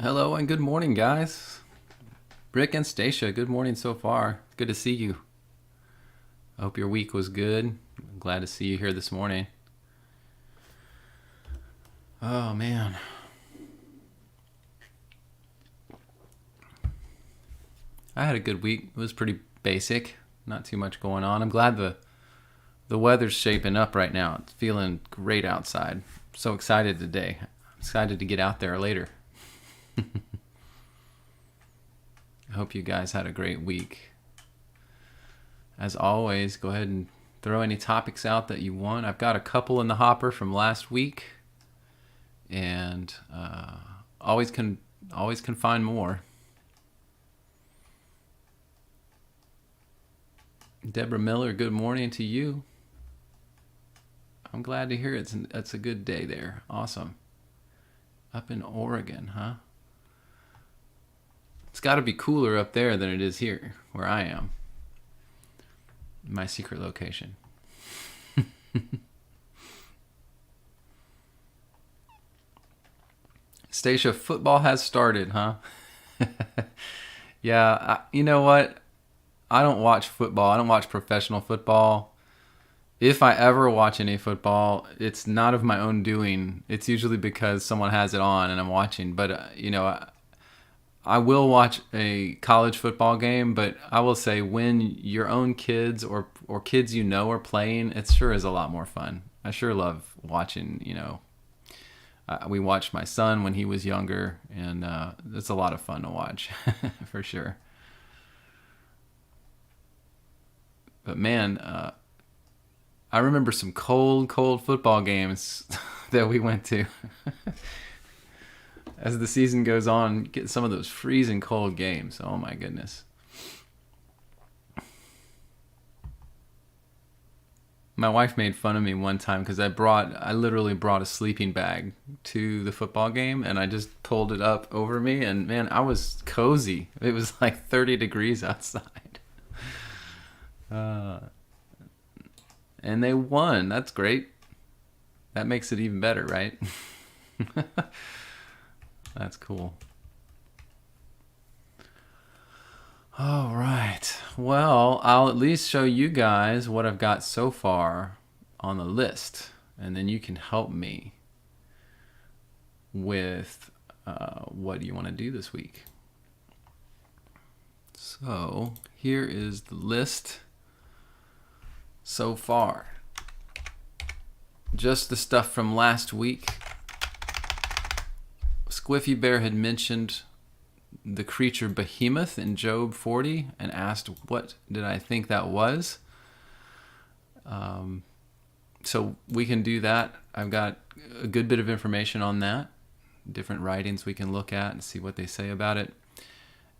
Hello and good morning, guys. Rick and Stacia, good morning so far. Good to see you. I hope your week was good. I'm glad to see you here this morning. Oh, man. I had a good week. It was pretty basic. Not too much going on. I'm glad the weather's shaping up right now. It's feeling great outside. I'm so excited today. I'm excited to get out there later. I hope you guys had a great week. As always, go ahead and throw any topics out that you want. I've got a couple in the hopper from last week, and always can find more. Deborah Miller, good morning to you. I'm glad to hear it's a good day there. Awesome. Up in Oregon, huh? It's got to be cooler up there than it is here, where I am. My secret location. Stacia, football has started, huh? Yeah, you know what? I don't watch football. I don't watch professional football. If I ever watch any football, it's not of my own doing. It's usually because someone has it on and I'm watching. But, I will watch a college football game, but I will say when your own kids or kids are playing, it sure is a lot more fun. I sure love watching, we watched my son when he was younger, and it's a lot of fun to watch, for sure. But man, I remember some cold football games that we went to. As the season goes on, get some of those freezing cold games. Oh my goodness. My wife made fun of me one time because I literally brought a sleeping bag to the football game, and I just pulled it up over me, and man, I was cozy. It was like 30 degrees outside. And they won. That's great. That makes it even better, right? That's cool. All right. Well, I'll at least show you guys what I've got so far on the list, and then you can help me with what you want to do this week. So here is the list so far. Just the stuff from last week. Squiffy Bear had mentioned the creature Behemoth in Job 40 and asked what did I think that was. So we can do that. I've got a good bit of information on that. Different writings we can look at and see what they say about it.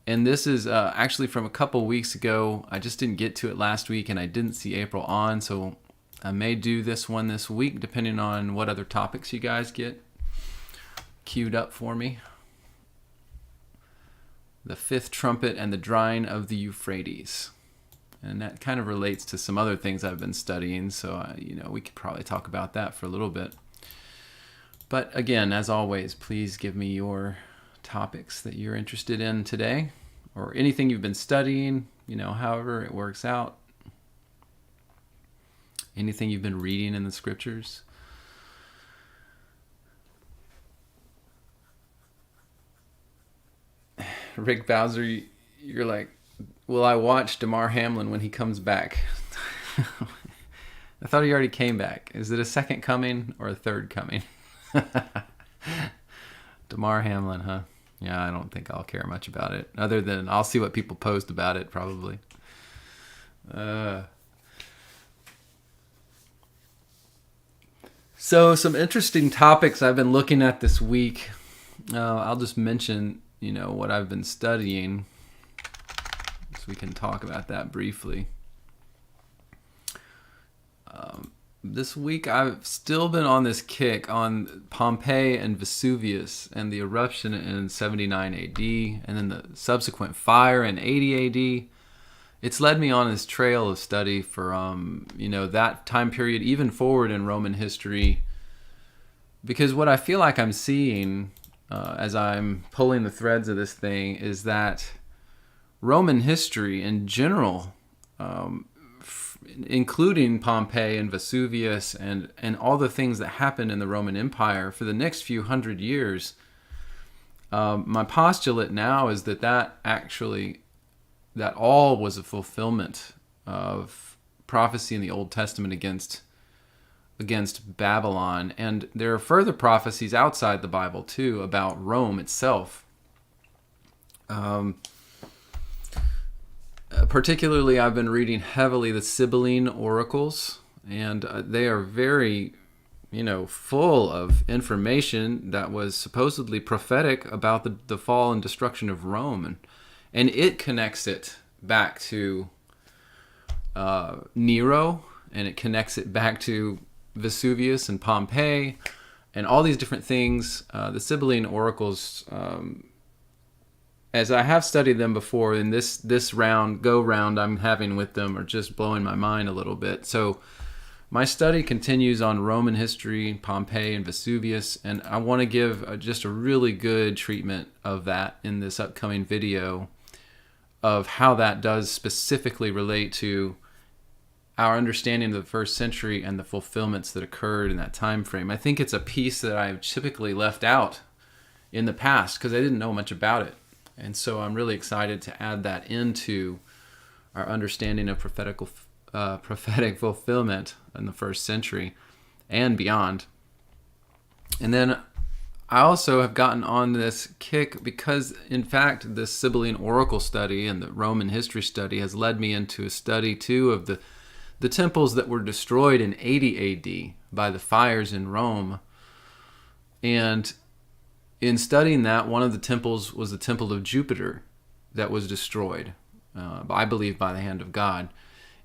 And this is actually from a couple weeks ago. I just didn't get to it last week, and I didn't see April on, so I may do this one this week, depending on what other topics you guys get queued up for me. The fifth trumpet and the drying of the Euphrates. And that kind of relates to some other things I've been studying, so we could probably talk about that for a little bit. But again, as always, please give me your topics that you're interested in today, or anything you've been studying, however it works out. Anything you've been reading in the scriptures. Rick Bowser, you're like, will I watch Damar Hamlin when he comes back? I thought he already came back. Is it a second coming or a third coming? Damar Hamlin, huh? Yeah, I don't think I'll care much about it. Other than I'll see what people post about it, probably. So some interesting topics I've been looking at this week. I'll just mention what I've been studying, so we can talk about that briefly. This week I've still been on this kick on Pompeii and Vesuvius and the eruption in 79 AD and then the subsequent fire in 80 AD. It's led me on this trail of study for that time period, even forward in Roman history, because what I feel like I'm seeing as I'm pulling the threads of this thing, is that Roman history in general, including Pompeii and Vesuvius and all the things that happened in the Roman Empire for the next few hundred years, my postulate now is that all was a fulfillment of prophecy in the Old Testament against Babylon. And there are further prophecies outside the Bible too about Rome itself. Particularly, I've been reading heavily the Sibylline oracles, and they are very, full of information that was supposedly prophetic about the fall and destruction of Rome, and it connects it back to Nero, and it connects it back to Vesuvius and Pompeii, and all these different things. The Sibylline oracles, as I have studied them before, in this go round I'm having with them, are just blowing my mind a little bit. So my study continues on Roman history, Pompeii and Vesuvius, and I want to give just a really good treatment of that in this upcoming video, of how that does specifically relate to our understanding of the first century and the fulfillments that occurred in that time frame. I think it's a piece that I've typically left out in the past because I didn't know much about it. And so I'm really excited to add that into our understanding of prophetic fulfillment in the first century and beyond. And then I also have gotten on this kick because, in fact, the Sibylline oracle study and the Roman history study has led me into a study too of the temples that were destroyed in 80 AD by the fires in Rome. And in studying that, one of the temples was the temple of Jupiter that was destroyed, I believe, by the hand of God.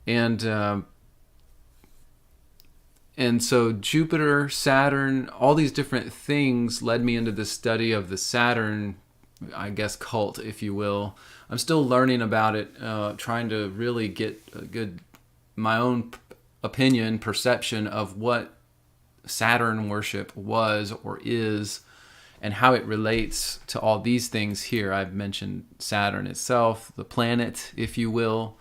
And so Jupiter, Saturn, all these different things led me into this study of the Saturn, I guess, cult, if you will. I'm still learning about it, trying to really get my own opinion, perception of what Saturn worship was or is, and how it relates to all these things here. I've mentioned Saturn itself, the planet, if you will,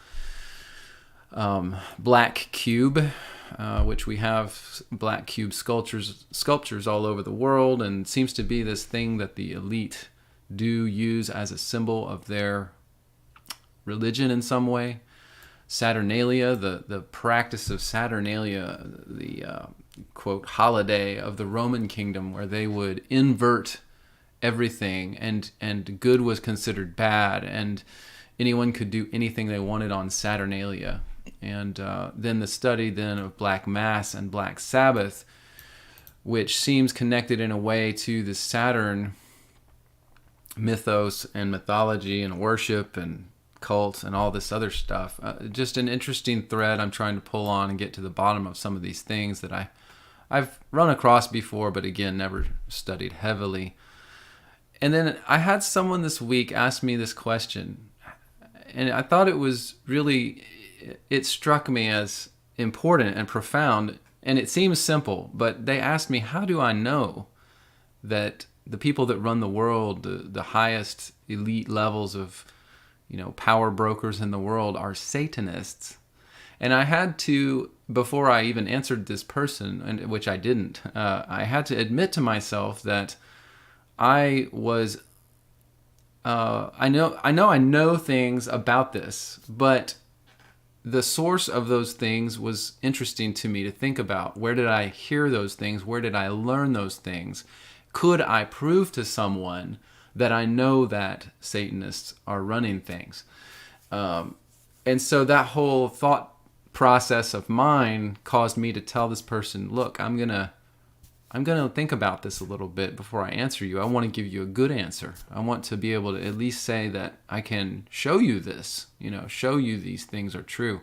black cube, which we have black cube sculptures all over the world, and seems to be this thing that the elite do use as a symbol of their religion in some way. Saturnalia, the practice of Saturnalia, the quote holiday of the Roman kingdom, where they would invert everything, and good was considered bad, and anyone could do anything they wanted on Saturnalia. And then the study then of Black Mass and Black Sabbath, which seems connected in a way to the Saturn mythos and mythology and worship and cult and all this other stuff. Just an interesting thread I'm trying to pull on and get to the bottom of some of these things that I've run across before, but again, never studied heavily. And then I had someone this week ask me this question, and I thought it struck me as important and profound, and it seems simple, but they asked me, how do I know that the people that run the world, the highest elite levels of power brokers in the world, are Satanists? And I had to, before I even answered this person, and which I didn't, I had to admit to myself that I was, I know things about this, but the source of those things was interesting to me to think about. Where did I hear those things? Where did I learn those things? Could I prove to someone that I know that Satanists are running things? And so that whole thought process of mine caused me to tell this person, look, I'm gonna think about this a little bit before I answer you. I want to give you a good answer. I want to be able to at least say that I can show you this, show you these things are true.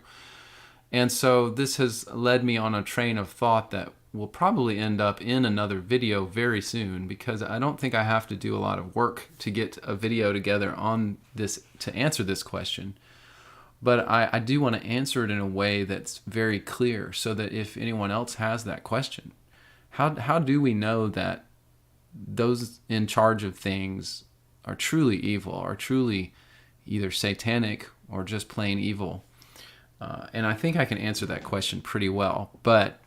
And so this has led me on a train of thought that will probably end up in another video very soon, because I don't think I have to do a lot of work to get a video together on this to answer this question. But I do want to answer it in a way that's very clear, so that if anyone else has that question, how do we know that those in charge of things are truly evil, are truly either satanic or just plain evil. And I think I can answer that question pretty well. But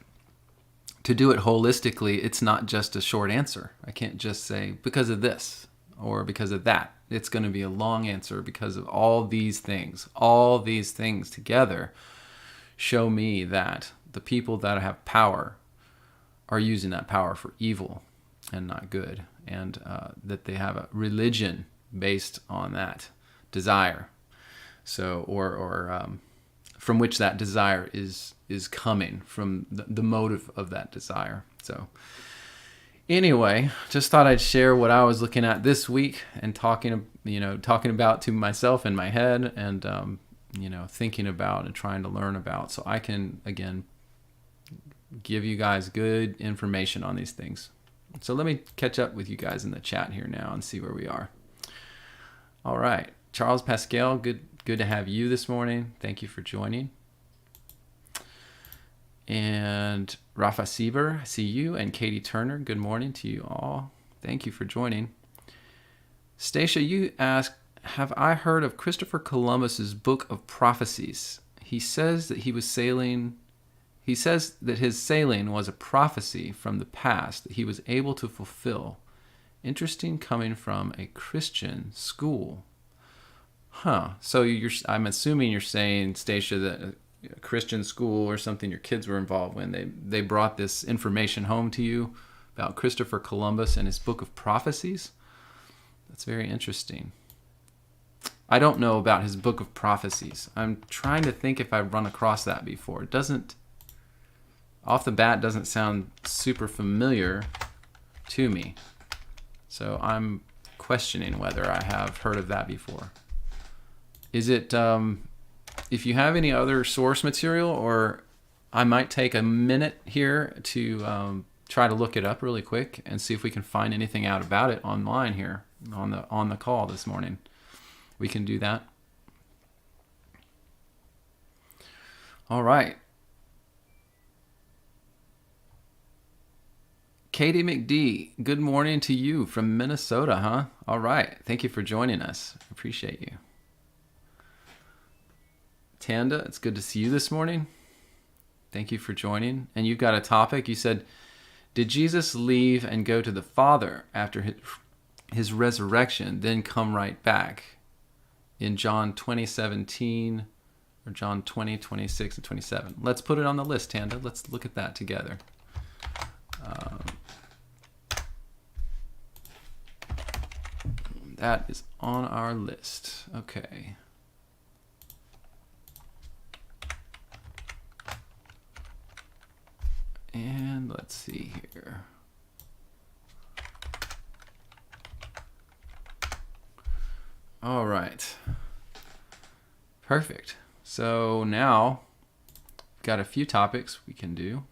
to do it holistically, it's not just a short answer. I can't just say because of this or because of that. It's going to be a long answer because of all these things. All these things together show me that the people that have power are using that power for evil and not good, and that they have a religion based on that desire. So, or from which that desire is coming, from the motive of that desire. So anyway, just thought I'd share what I was looking at this week and talking about to myself in my head, and thinking about and trying to learn about, so I can again give you guys good information on these things. So let me catch up with you guys in the chat here now and see where we are. All right, Charles Pascal, good to have you this morning. Thank you for joining. And Rafa Sieber, I see you, and Katie Turner, good morning to you all. Thank you for joining. Stacia, you asked, have I heard of Christopher Columbus's Book of Prophecies? He says that his sailing was a prophecy from the past that he was able to fulfill. Interesting, coming from a Christian school. So I'm assuming you're saying, Stacia, that a Christian school or something your kids were involved when they brought this information home to you about Christopher Columbus and his Book of Prophecies. That's very interesting. I don't know about his Book of Prophecies. I'm trying to think if I've run across that before. It doesn't, off the bat, doesn't sound super familiar to me. So I'm questioning whether I have heard of that before. Is it, if you have any other source material, or I might take a minute here to try to look it up really quick and see if we can find anything out about it online here on the call this morning. We can do that. All right. Katie McD, good morning to you from Minnesota, huh? All right. Thank you for joining us. Appreciate you. Tanda, it's good to see you this morning. Thank you for joining. And you've got a topic. You said, did Jesus leave and go to the Father after his resurrection, then come right back? In John 20:17 or John 20:26 and 27. Let's put it on the list, Tanda. Let's look at that together. That is on our list. Okay. And let's see here. All right. Perfect. So now we've got a few topics we can do.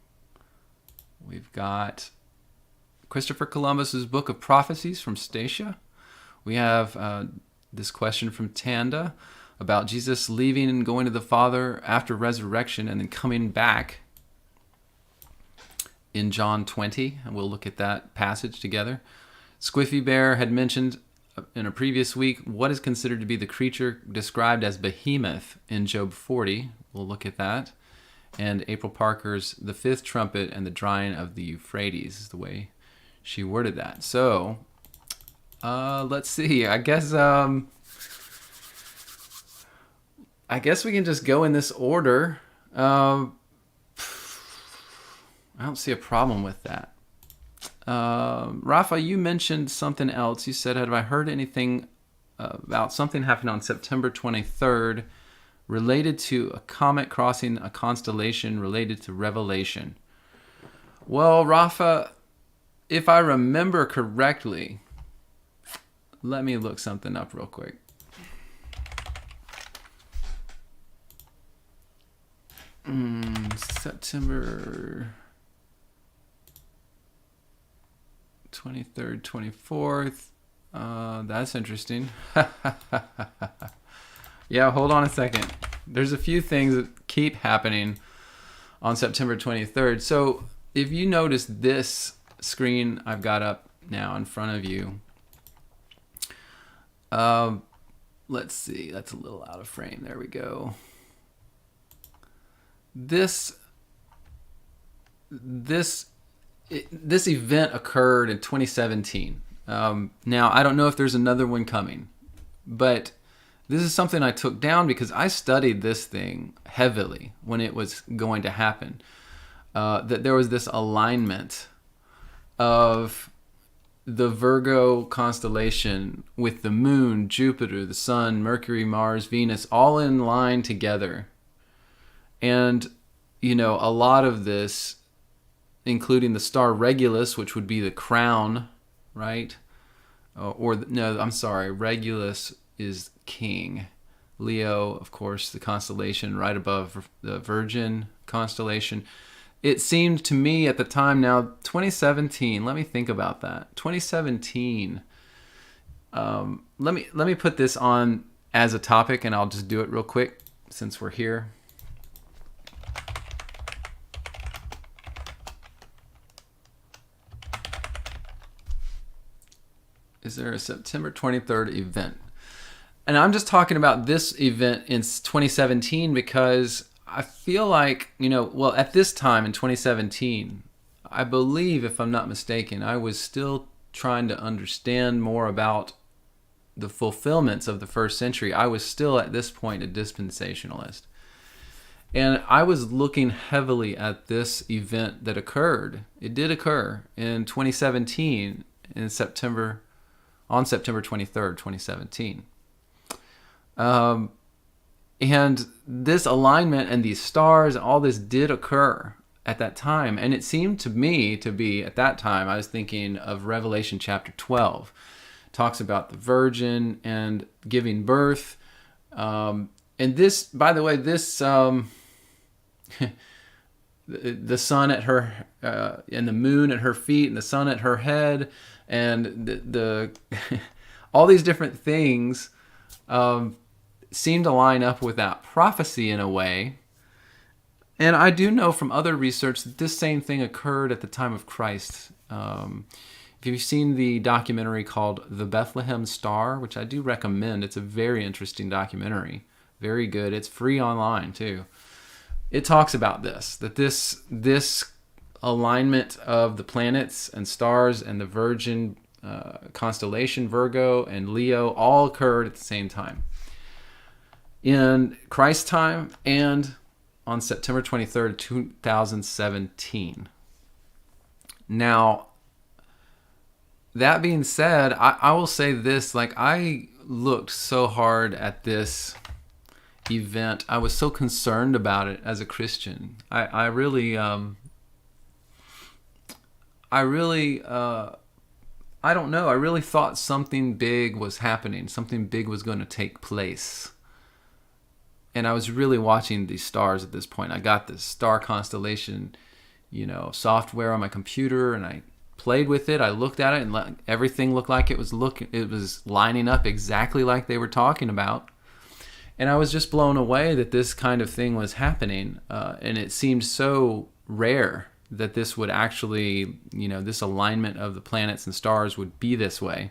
We've got Christopher Columbus's Book of Prophecies from Stacia. We have this question from Tanda about Jesus leaving and going to the Father after resurrection and then coming back in John 20. And we'll look at that passage together. Squiffy Bear had mentioned in a previous week what is considered to be the creature described as Behemoth in Job 40. We'll look at that. And April Parker's The Fifth Trumpet and the Drying of the Euphrates is the way she worded that. So let's see. I guess we can just go in this order. I don't see a problem with that. Rafa, you mentioned something else. You said, have I heard anything about something happened on September 23rd related to a comet crossing a constellation related to Revelation? Well, Rafa, if I remember correctly, let me look something up real quick. September 23rd, 24th. That's interesting. Yeah, hold on a second. There's a few things that keep happening on September 23rd. So if you notice this screen I've got up now in front of you. Let's see. That's a little out of frame. There we go. This event occurred in 2017. Now, I don't know if there's another one coming, but this is something I took down because I studied this thing heavily when it was going to happen. That there was this alignment of the Virgo constellation with the moon, Jupiter, the sun, Mercury, Mars, Venus, all in line together. And, you know, a lot of this, including the star Regulus, which would be the crown, right? Regulus is king. Leo, of course, the constellation right above the Virgin constellation. It seemed to me at the time, now 2017, let me think about that. 2017, let me put this on as a topic, and I'll just do it real quick since we're here. Is there a September 23rd event? And I'm just talking about this event in 2017 because I feel like, at this time in 2017, I believe, if I'm not mistaken, I was still trying to understand more about the fulfillments of the first century. I was still at this point a dispensationalist. And I was looking heavily at this event that occurred. It did occur in 2017, on September 23rd, 2017. And this alignment and these stars, all this did occur at that time. And it seemed to me to be, at that time, I was thinking of Revelation chapter 12. It talks about the virgin and giving birth. And this, by the way, this, the sun at her, and the moon at her feet, and the sun at her head, and the all these different things seem to line up with that prophecy in a way. And I do know from other research that this same thing occurred at the time of Christ. If you've seen the documentary called The Bethlehem Star, which I do recommend, it's a very interesting documentary. Very good. It's free online too. It talks about that this alignment of the planets and stars and the Virgin constellation, Virgo and Leo, all occurred at the same time. In Christ's time and on September 23rd, 2017. Now, that being said, I will say this, I looked so hard at this event. I was so concerned about it as a Christian. I really don't know. I really thought something big was happening. Something big was going to take place. And I was really watching these stars at this point. I got this star constellation, software on my computer, and I played with it. I looked at it, and everything looked like it was lining up exactly like they were talking about. And I was just blown away that this kind of thing was happening. And it seemed so rare that this would actually, this alignment of the planets and stars would be this way.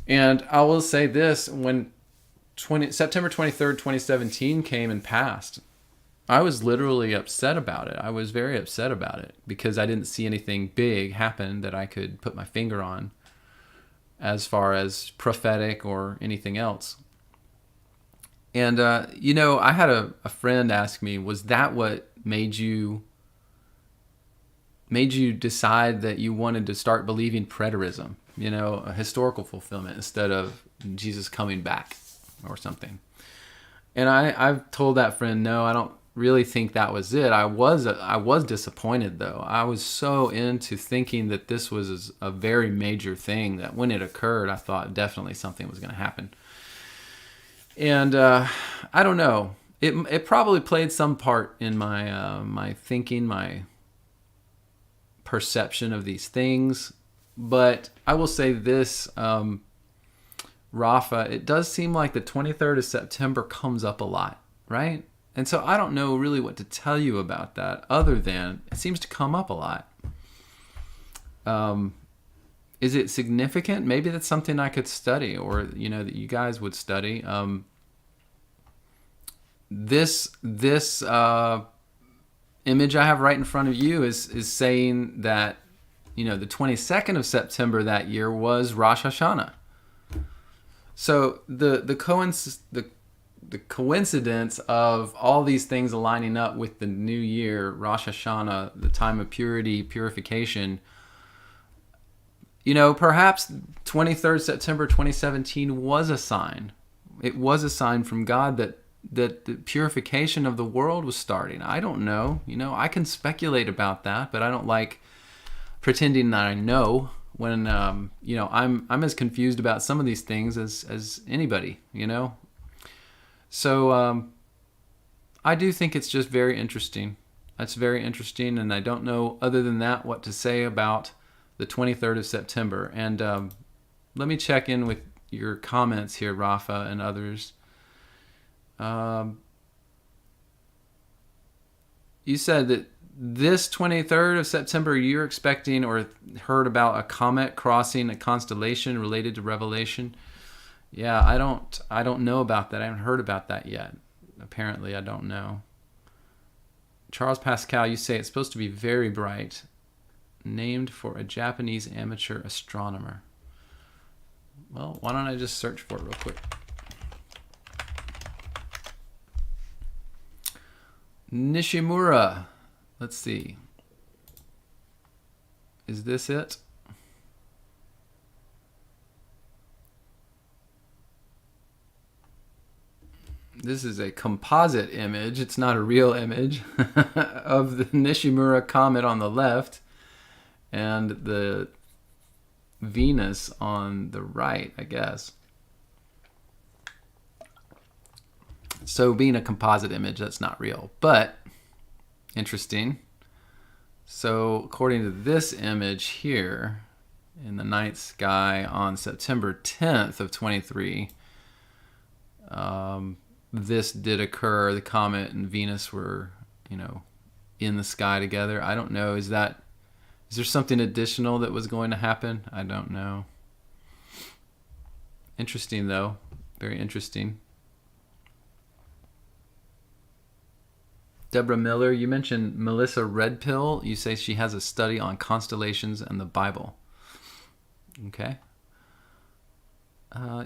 And I will say this, when September 23rd, 2017 came and passed, I was literally upset about it. I was very upset about it because I didn't see anything big happen that I could put my finger on as far as prophetic or anything else. And, I had a friend ask me, was that what made you decide that you wanted to start believing preterism, a historical fulfillment instead of Jesus coming back or something? And I've told that friend, no, I don't really think that was it. I was disappointed, though. I was so into thinking that this was a very major thing that when it occurred, I thought definitely something was going to happen. And I don't know. It probably played some part in my my thinking, my perception of these things. But I will say this, Rafa, it does seem like the 23rd of September comes up a lot, right? And so I don't know really what to tell you about that other than it seems to come up a lot. Is it significant? Maybe that's something I could study, or that you guys would study. This image I have right in front of you is saying that the 22nd of September that year was Rosh Hashanah. So the coincidence of all these things aligning up with the new year, Rosh Hashanah, the time of purity, purification. Perhaps 23rd September 2017 was a sign. It was a sign from God that the purification of the world was starting. I don't know. I can speculate about that, but I don't like pretending that I know when I'm as confused about some of these things as anybody. So I do think it's just very interesting. That's very interesting, and I don't know other than that what to say about the 23rd of September. And let me check in with your comments here, Rafa and others. You said that this 23rd of September, you're expecting or heard about a comet crossing a constellation related to Revelation. Yeah, I don't know about that. I haven't heard about that yet. Apparently, I don't know. Charles Pascal, you say it's supposed to be very bright, named for a Japanese amateur astronomer. Well, why don't I just search for it real quick? Nishimura. Let's see. Is this it? This is a composite image. It's not a real image of the Nishimura comet on the left and the Venus on the right, I guess. So being a composite image, that's not real, but interesting. So according to this image here in the night sky on September 10th of 23, this did occur. The comet and Venus were, in the sky together. I don't know. Is there something additional that was going to happen? I don't know. Interesting, though. Very interesting. Deborah Miller, you mentioned Melissa Redpill. You say she has a study on constellations and the Bible. Okay.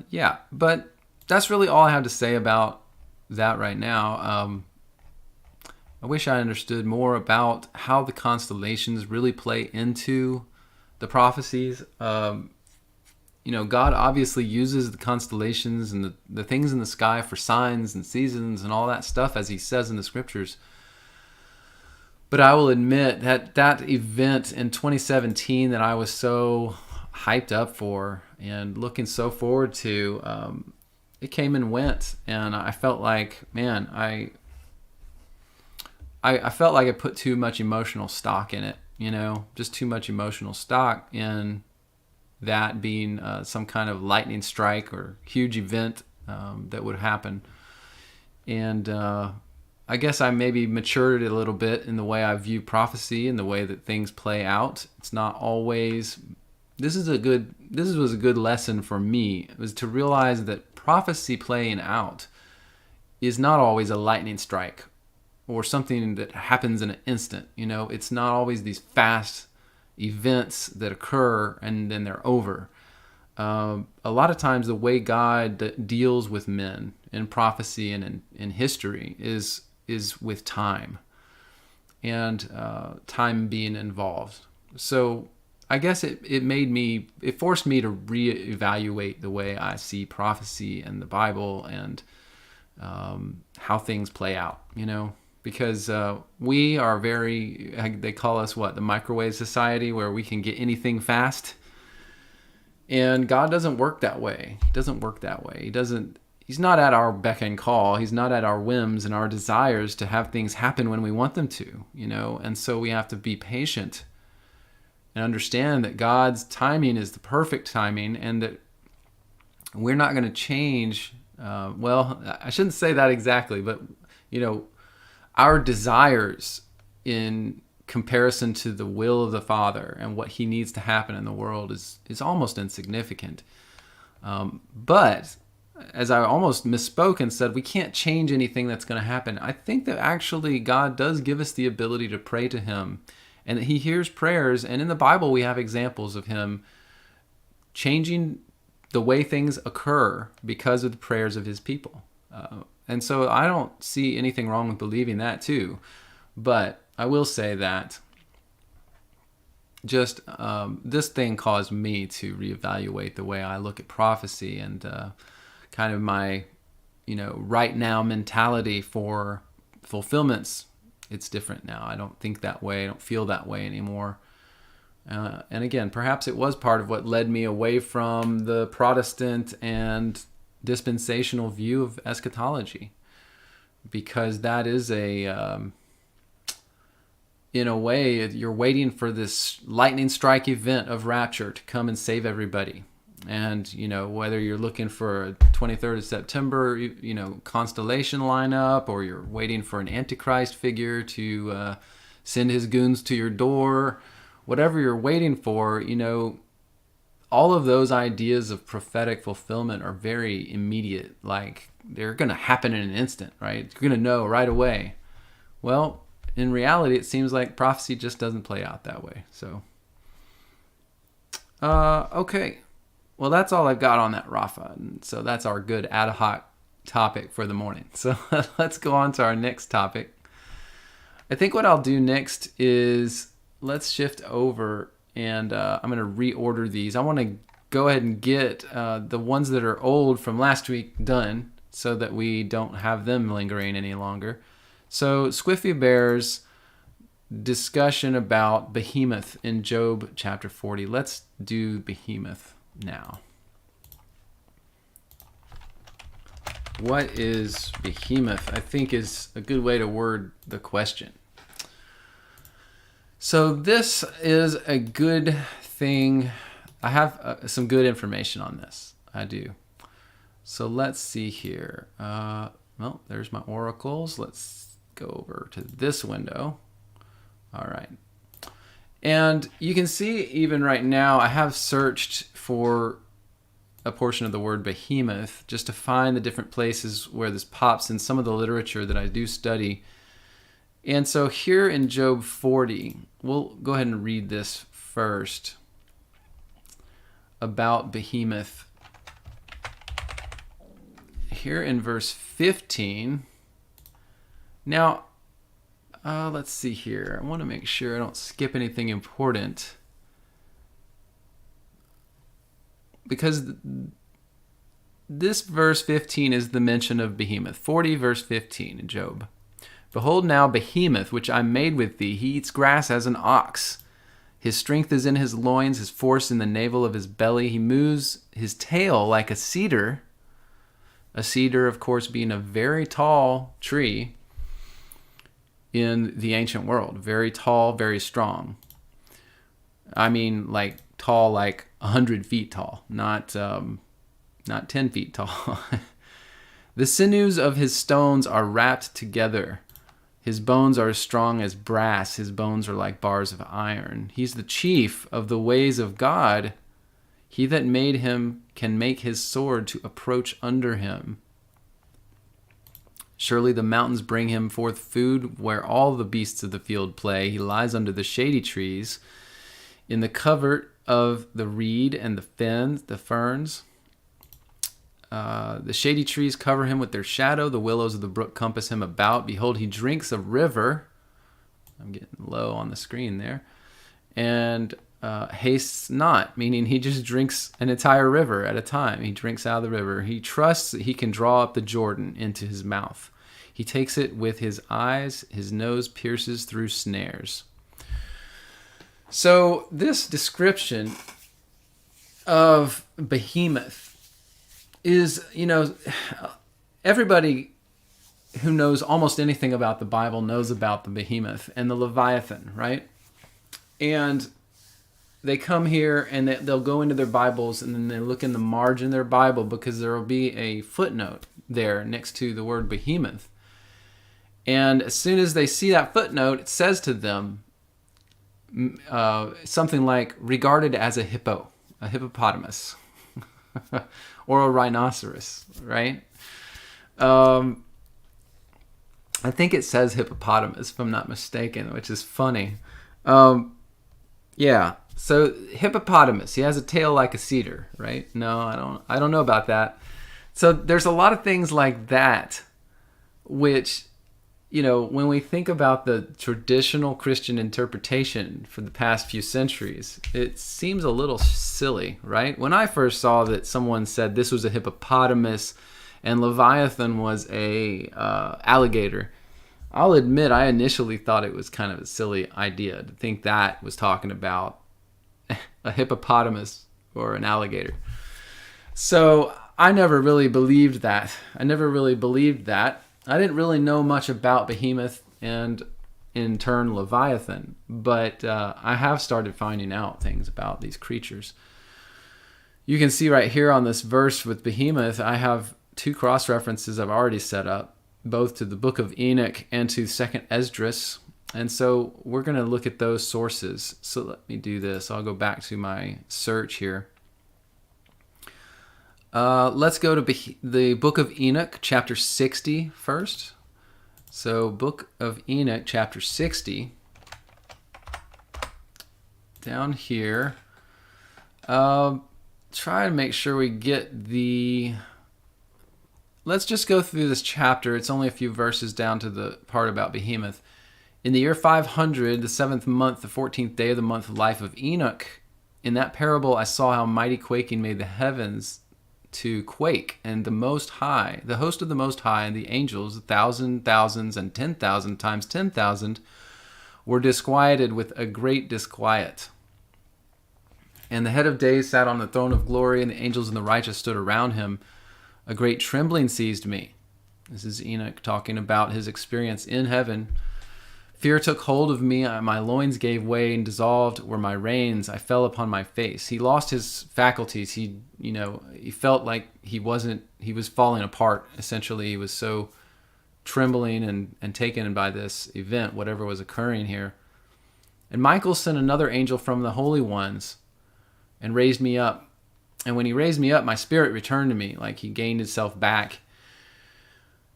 Yeah, but that's really all I have to say about that right now. I wish I understood more about how the constellations really play into the prophecies. God obviously uses the constellations and the things in the sky for signs and seasons and all that stuff, as he says in the scriptures. But I will admit that event in 2017 that I was so hyped up for and looking so forward to, it came and went, and I felt like, man, I felt like I put too much emotional stock in it, just too much emotional stock in that being some kind of lightning strike or huge event that would happen. And I guess I maybe matured it a little bit in the way I view prophecy and the way that things play out. It's not always. This was a good lesson for me. It was to realize that prophecy playing out is not always a lightning strike or something that happens in an instant. It's not always these fast events that occur and then they're over. A lot of times the way God deals with men in prophecy and in history is with time and time being involved. So I guess it forced me to reevaluate the way I see prophecy and the Bible and how things play out, because we are they call us the microwave society, where we can get anything fast. And God doesn't work that way. He doesn't work that way. He's not at our beck and call. He's not at our whims and our desires to have things happen when we want them to, and so we have to be patient and understand that God's timing is the perfect timing, and that we're not going to change. I shouldn't say that exactly, but our desires in comparison to the will of the Father and what he needs to happen in the world is almost insignificant. But as I almost misspoke and said, we can't change anything that's going to happen. I think that actually God does give us the ability to pray to him, and that he hears prayers. And in the Bible, we have examples of him changing the way things occur because of the prayers of his people. And so I don't see anything wrong with believing that too. But I will say that just this thing caused me to reevaluate the way I look at prophecy and kind of my, right now mentality for fulfillments. It's different now. I don't think that way. I don't feel that way anymore. And again, perhaps it was part of what led me away from the Protestant and dispensational view of eschatology, because that is in a way, you're waiting for this lightning strike event of rapture to come and save everybody. And, whether you're looking for a 23rd of September, constellation lineup, or you're waiting for an Antichrist figure to send his goons to your door, whatever you're waiting for, all of those ideas of prophetic fulfillment are very immediate. Like, they're going to happen in an instant, right? You're going to know right away. Well, in reality, it seems like prophecy just doesn't play out that way. So, okay. Well, that's all I've got on that, Rafa. And so that's our good ad hoc topic for the morning. So let's go on to our next topic. I think what I'll do next is let's shift over, and I'm going to reorder these. I want to go ahead and get the ones that are old from last week done so that we don't have them lingering any longer. So Squiffy Bear's discussion about Behemoth in Job chapter 40. Let's do Behemoth now. What is Behemoth? I think is a good way to word the question. So this is a good thing. I have some good information on this. I do. So let's see here. Well, there's my oracles. Let's go over to this window. All right. And you can see even right now, I have searched for a portion of the word behemoth just to find the different places where this pops in some of the literature that I do study. And so here in Job 40, we'll go ahead and read this first about behemoth. Here in verse 15. Now, let's see here. I want to make sure I don't skip anything important, because this verse 15 is the mention of Behemoth. 40 verse 15 in Job. Behold now Behemoth, which I made with thee, he eats grass as an ox. His strength is in his loins, his force in the navel of his belly. He moves his tail like a cedar. A cedar, of course, being a very tall tree in the ancient world. Very tall, very strong. I mean, like tall, like 100 feet tall, not 10 feet tall. The sinews of his stones are wrapped together. His bones are as strong as brass. His bones are like bars of iron. He's the chief of the ways of God. He that made him can make his sword to approach under him. Surely the mountains bring him forth food, where all the beasts of the field play. He lies under the shady trees, in the covert of the reed and the ferns. The shady trees cover him with their shadow. The willows of the brook compass him about. Behold, he drinks a river. I'm getting low on the screen there. And hastes not, meaning he just drinks an entire river at a time. He drinks out of the river. He trusts that he can draw up the Jordan into his mouth. He takes it with his eyes. His nose pierces through snares. So this description of Behemoth is, everybody who knows almost anything about the Bible knows about the Behemoth and the Leviathan, right? And they come here and they'll go into their Bibles and then they look in the margin of their Bible, because there will be a footnote there next to the word Behemoth. And as soon as they see that footnote, it says to them, something like regarded as a hippopotamus, or a rhinoceros, right? I think it says hippopotamus, if I'm not mistaken, which is funny. Yeah. So hippopotamus, he has a tail like a cedar, right? No, I don't know about that. So there's a lot of things like that, which, when we think about the traditional Christian interpretation for the past few centuries, it seems a little silly, right? When I first saw that someone said this was a hippopotamus and Leviathan was a alligator, I'll admit I initially thought it was kind of a silly idea to think that was talking about a hippopotamus or an alligator. So I never really believed that. I didn't really know much about Behemoth and, in turn, Leviathan, but I have started finding out things about these creatures. You can see right here on this verse with Behemoth, I have two cross-references I've already set up, both to the book of Enoch and to 2nd Esdras. And so we're going to look at those sources. So let me do this. I'll go back to my search here. Let's go to the book of Enoch, chapter 60 first. So book of Enoch, chapter 60. Down here. Try to make sure we get the... Let's just go through this chapter. It's only a few verses down to the part about Behemoth. In the year 500, the 7th month, the 14th day of the month of life of Enoch, in that parable I saw how mighty quaking made the heavens to quake, and the Most High, the host of the Most High, and the angels, 1,000, thousands, and 10,000 times 10,000, were disquieted with a great disquiet. And the head of days sat on the throne of glory, and the angels and the righteous stood around him. A great trembling seized me. This is Enoch talking about his experience in heaven. Fear took hold of me. My loins gave way and dissolved were my reins. I fell upon my face. He lost his faculties. He felt like he was falling apart. Essentially, he was so trembling and taken by this event, whatever was occurring here. And Michael sent another angel from the holy ones and raised me up. And when he raised me up, my spirit returned to me, like he gained himself back.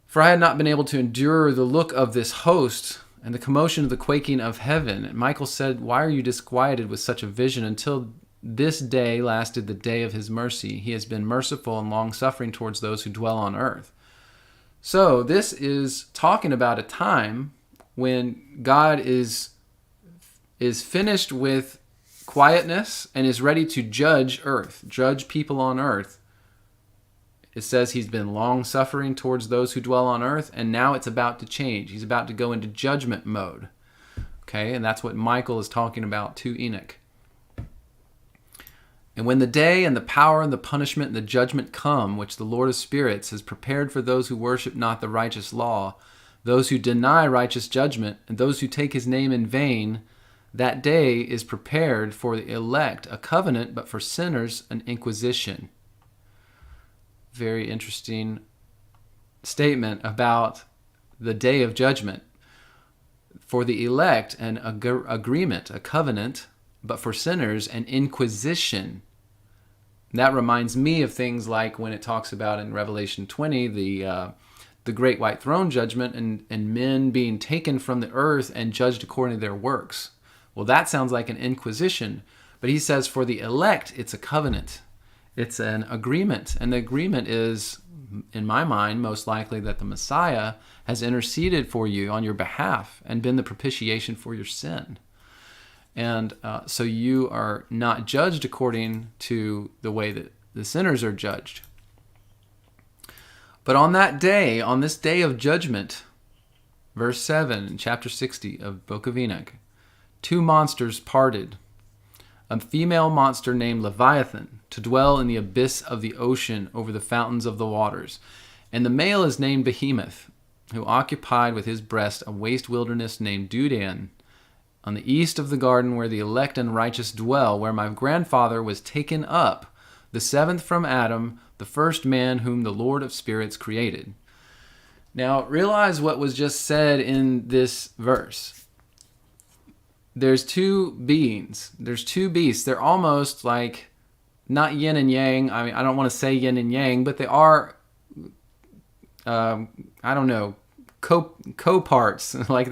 For I had not been able to endure the look of this host and the commotion of the quaking of heaven. And Michael said, why are you disquieted with such a vision? Until this day lasted the day of his mercy. He has been merciful and long-suffering towards those who dwell on earth. So this is talking about a time when God is finished with quietness and is ready to judge earth, judge people on earth. It says he's been long-suffering towards those who dwell on earth, and now it's about to change. He's about to go into judgment mode. Okay, and that's what Michael is talking about to Enoch. And when the day and the power and the punishment and the judgment come, which the Lord of spirits has prepared for those who worship not the righteous law, those who deny righteous judgment, and those who take his name in vain, that day is prepared for the elect, a covenant, but for sinners, an inquisition. Very interesting statement about the day of judgment. For the elect, an agreement, a covenant, but for sinners, an inquisition. That reminds me of things like when it talks about in Revelation 20, the great white throne judgment and men being taken from the earth and judged according to their works. Well, that sounds like an inquisition. But he says for the elect, it's a covenant. It's an agreement. And the agreement is, in my mind, most likely that the Messiah has interceded for you on your behalf and been the propitiation for your sin. And so you are not judged according to the way that the sinners are judged. But on that day, on this day of judgment, verse 7 in chapter 60 of Book of Enoch, two monsters parted. A female monster named Leviathan, to dwell in the abyss of the ocean over the fountains of the waters. And the male is named Behemoth, who occupied with his breast a waste wilderness named Dudan, on the east of the garden where the elect and righteous dwell, where my grandfather was taken up, the seventh from Adam, the first man whom the Lord of spirits created. Now, realize what was just said in this verse. there's two beings. There's two beasts. They're almost like not yin and yang. I mean, I don't want to say yin and yang, but they are, I don't know, co-parts. Like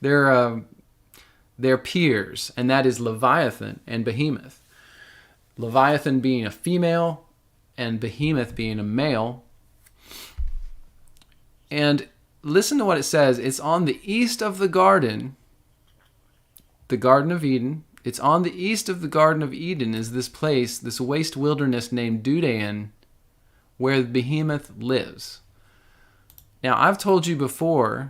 they're peers, and that is Leviathan and Behemoth. Leviathan being a female and Behemoth being a male. And listen to what it says. It's on the east of the Garden of Eden. It's on the east of the Garden of Eden is this place, this waste wilderness named Dudain, where the Behemoth lives. Now, I've told you before,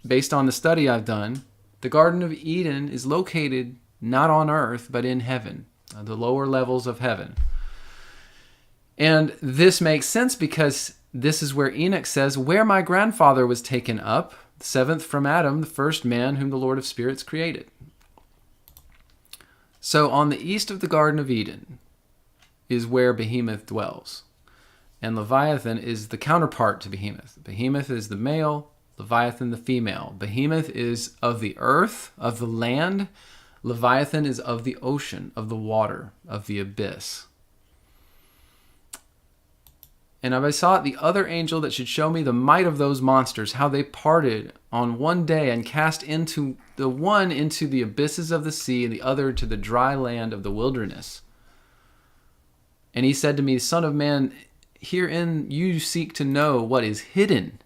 based on the study I've done, the Garden of Eden is located not on earth, but in heaven, the lower levels of heaven. And this makes sense because this is where Enoch says, where my grandfather was taken up, the seventh from Adam, the first man whom the Lord of Spirits created. So on the east of the Garden of Eden is where Behemoth dwells. And Leviathan is the counterpart to Behemoth. Behemoth is the male, Leviathan the female. Behemoth is of the earth, of the land. Leviathan is of the ocean, of the water, of the abyss. And I besought the other angel that should show me the might of those monsters, how they parted on one day and cast into the one into the abysses of the sea and the other to the dry land of the wilderness. And he said to me, Son of man, herein you seek to know what is hidden.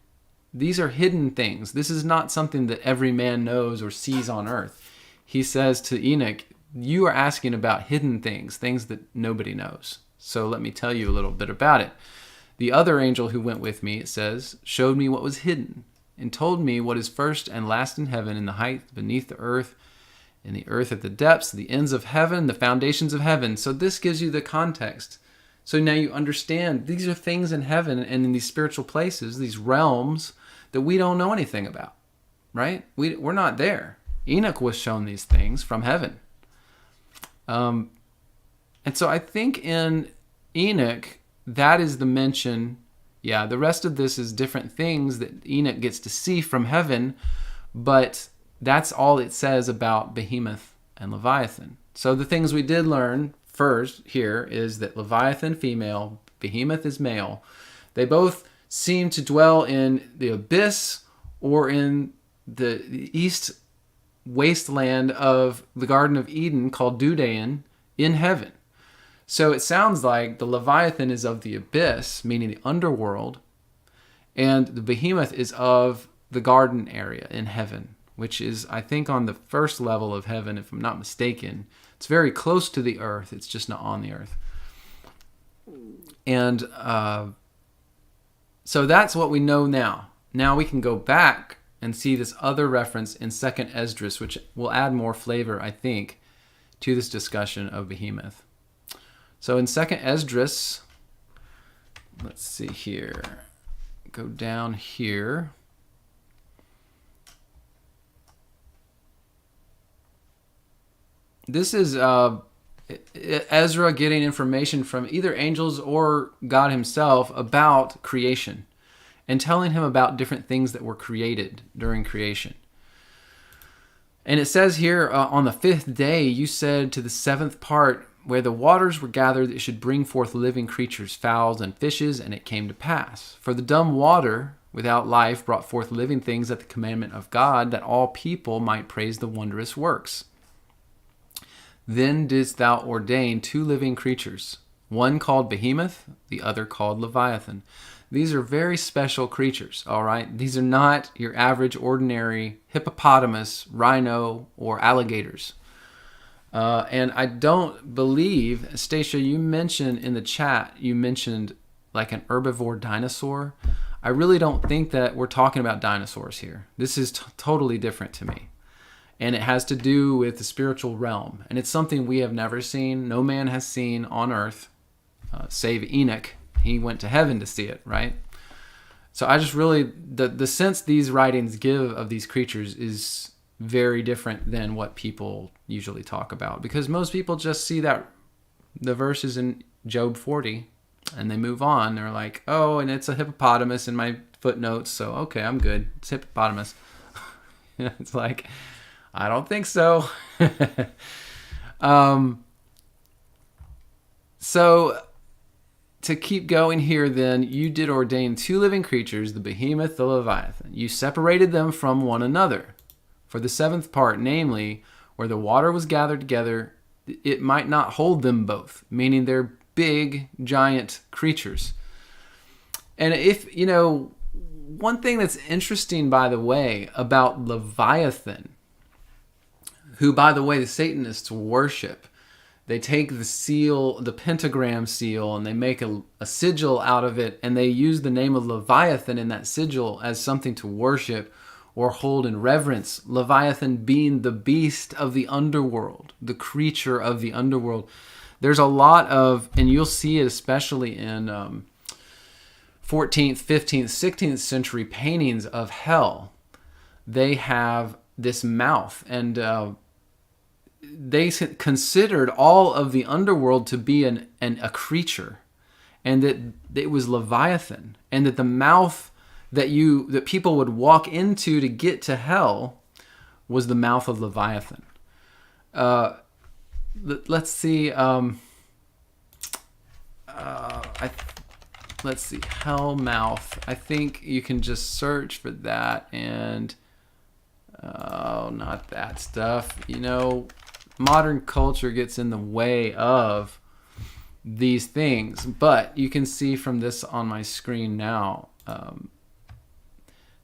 These are hidden things. This is not something that every man knows or sees on earth. He says to Enoch, you are asking about hidden things, things that nobody knows. So let me tell you a little bit about it. The other angel who went with me, it says, showed me what was hidden, and told me what is first and last in heaven, in the height, beneath the earth, in the earth at the depths, the ends of heaven, the foundations of heaven. So this gives you the context. So now you understand these are things in heaven and in these spiritual places, these realms that we don't know anything about, right? We're not there. Enoch was shown these things from heaven. And so I think in Enoch, that is the mention. Yeah, the rest of this is different things that Enoch gets to see from heaven, but that's all it says about Behemoth and Leviathan. So the things we did learn first here is that Leviathan female, Behemoth is male. They both seem to dwell in the abyss or in the east wasteland of the Garden of Eden called Dudain in heaven. So it sounds like the Leviathan is of the abyss, meaning the underworld, and the Behemoth is of the garden area in heaven, which is, I think, on the first level of heaven, if I'm not mistaken. It's very close to the earth. It's just not on the earth. And so that's what we know now. Now we can go back and see this other reference in 2nd Esdras, which will add more flavor, I think, to this discussion of Behemoth. So in 2nd Esdras, let's see here, go down here. This is Ezra getting information from either angels or God himself about creation and telling him about different things that were created during creation. And it says here, on the 5th day, you said to the 7th part, where the waters were gathered, it should bring forth living creatures, fowls and fishes, and it came to pass. For the dumb water without life brought forth living things at the commandment of God, that all people might praise the wondrous works. Then didst thou ordain 2 living creatures, one called Behemoth, the other called Leviathan. These are very special creatures, all right? These are not your average, ordinary hippopotamus, rhino, or alligators. And I don't believe, Stacia, you mentioned in the chat, you mentioned like an herbivore dinosaur. I really don't think that we're talking about dinosaurs here. This is totally different to me. And it has to do with the spiritual realm. And it's something we have never seen. No man has seen on earth, save Enoch. He went to heaven to see it, right? So I just really, the sense these writings give of these creatures is very different than what people usually talk about, because most people just see that the verses in Job 40 and they move on. They're like, oh, and it's a hippopotamus in my footnotes, so okay, I'm good. It's hippopotamus. It's like, I don't think so. um, so to keep going here, then, you did ordain two living creatures, the behemoth, the Leviathan. You separated them from one another. For the seventh part, namely, where the water was gathered together, it might not hold them both, meaning they're big, giant creatures. And if, one thing that's interesting, by the way, about Leviathan, who, by the way, the Satanists worship, they take the seal, the pentagram seal, and they make a sigil out of it, and they use the name of Leviathan in that sigil as something to worship or hold in reverence. Leviathan being the beast of the underworld, the creature of the underworld. There's a lot of, and you'll see it especially in 14th, 15th, 16th century paintings of hell. They have this mouth, and they considered all of the underworld to be a creature, and that it was Leviathan, and that the mouth that people would walk into to get to hell was the mouth of Leviathan. Let's see. Let's see. Hell mouth. I think you can just search for that, and not that stuff. Modern culture gets in the way of these things, but you can see from this on my screen now.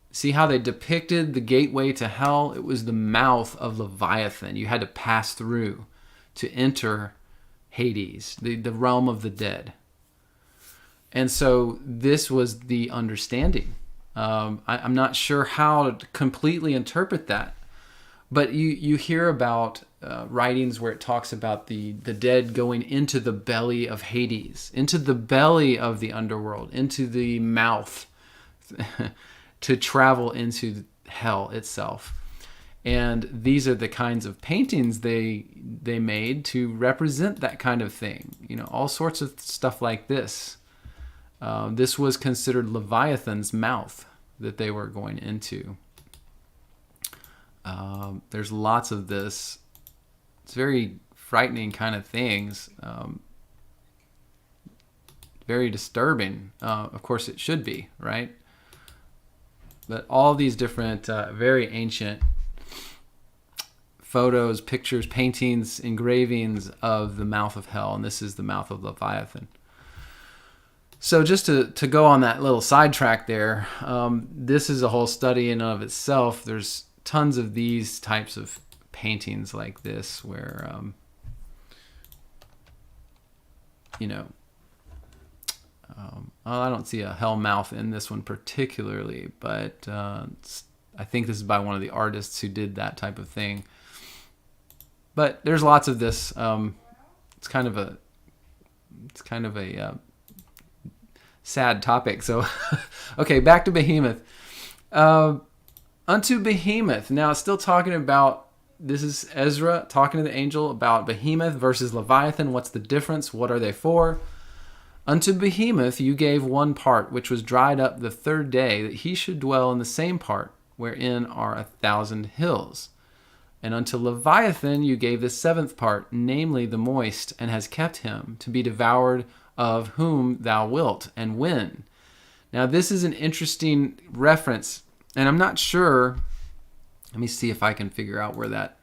See how they depicted the gateway to hell? It was the mouth of Leviathan. You had to pass through to enter Hades, the realm of the dead. And so this was the understanding. I'm not sure how to completely interpret that, but you hear about writings where it talks about the dead going into the belly of Hades, into the belly of the underworld, into the mouth, to travel into hell itself. And these are the kinds of paintings they made to represent that kind of thing. All sorts of stuff like this. This was considered Leviathan's mouth that they were going into. There's lots of this. It's very frightening kind of things. Very disturbing. Of course, it should be, right? But all these different, very ancient photos, pictures, paintings, engravings of the mouth of hell, and this is the mouth of Leviathan. So just to go on that little sidetrack there, this is a whole study in and of itself. There's tons of these types of paintings like this where, I don't see a hell mouth in this one particularly, but I think this is by one of the artists who did that type of thing. But there's lots of this. It's kind of a sad topic. So, okay, back to Behemoth. Unto Behemoth. Now, it's still talking about, this is Ezra talking to the angel about Behemoth versus Leviathan. What's the difference? What are they for? Unto Behemoth you gave one part, which was dried up the third day, that he should dwell in the same part, wherein are 1,000 hills. And unto Leviathan you gave the seventh part, namely the moist, and has kept him, to be devoured of whom thou wilt, and when. Now this is an interesting reference, and I'm not sure, let me see if I can figure out where that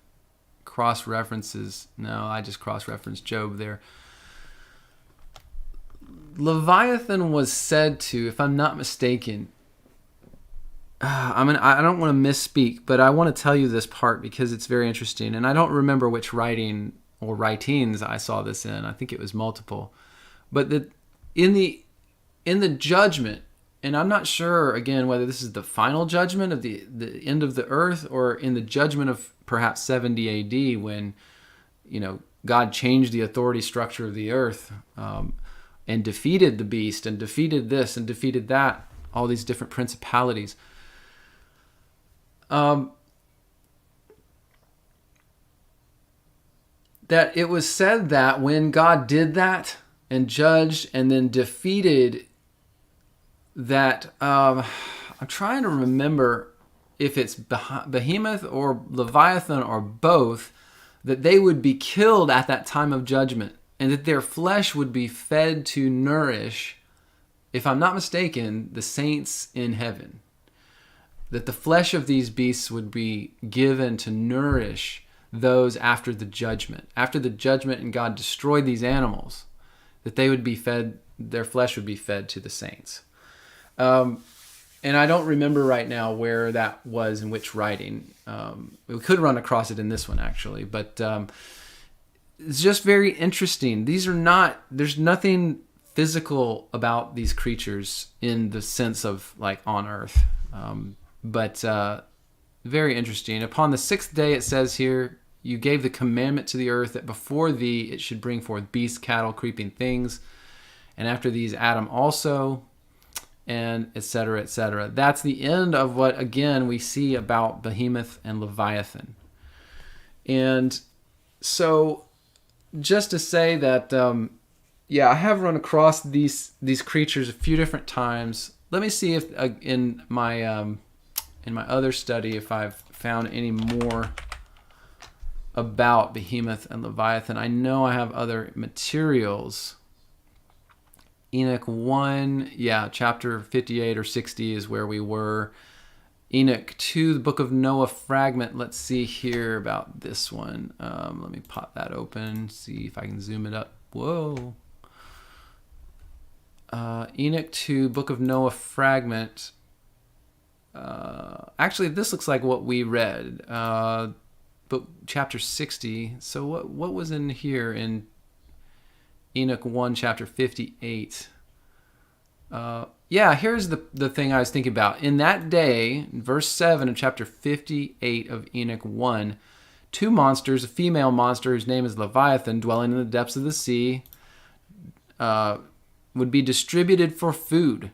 cross-references. No, I just cross-referenced Job there. Leviathan was said to, if I'm not mistaken, I don't want to misspeak, but I want to tell you this part because it's very interesting. And I don't remember which writing or writings I saw this in. I think it was multiple. But in the judgment, and I'm not sure, again, whether this is the final judgment of the end of the earth or in the judgment of perhaps 70 AD when, God changed the authority structure of the earth, and defeated the beast and defeated this and defeated that, all these different principalities. That it was said that when God did that and judged and then defeated that, I'm trying to remember if it's Behemoth or Leviathan or both, that they would be killed at that time of judgment, and that their flesh would be fed to nourish, if I'm not mistaken, the saints in heaven. That the flesh of these beasts would be given to nourish those after the judgment. After the judgment and God destroyed these animals, that they would be fed, their flesh would be fed to the saints. And I don't remember right now where that was in which writing. We could run across it in this one, actually. But it's just very interesting. There's nothing physical about these creatures in the sense of like on earth. But very interesting. Upon the sixth day, it says here, you gave the commandment to the earth that before thee it should bring forth beasts, cattle, creeping things. And after these, Adam also, and et cetera, et cetera. That's the end of what, again, we see about Behemoth and Leviathan. And so just to say that, I have run across these creatures a few different times. Let me see if in my other study if I've found any more about Behemoth and Leviathan. I know I have other materials. Enoch 1, chapter 58 or 60 is where we were. Enoch 2, the Book of Noah fragment. Let's see here about this one. Let me pop that open, see if I can zoom it up. Whoa. Enoch 2, Book of Noah fragment. Actually, this looks like what we read. Book chapter 60. So what was in here in Enoch 1, chapter 58? Here's the thing I was thinking about. In that day, verse 7 of chapter 58 of Enoch 1, two monsters, a female monster whose name is Leviathan, dwelling in the depths of the sea, would be distributed for food.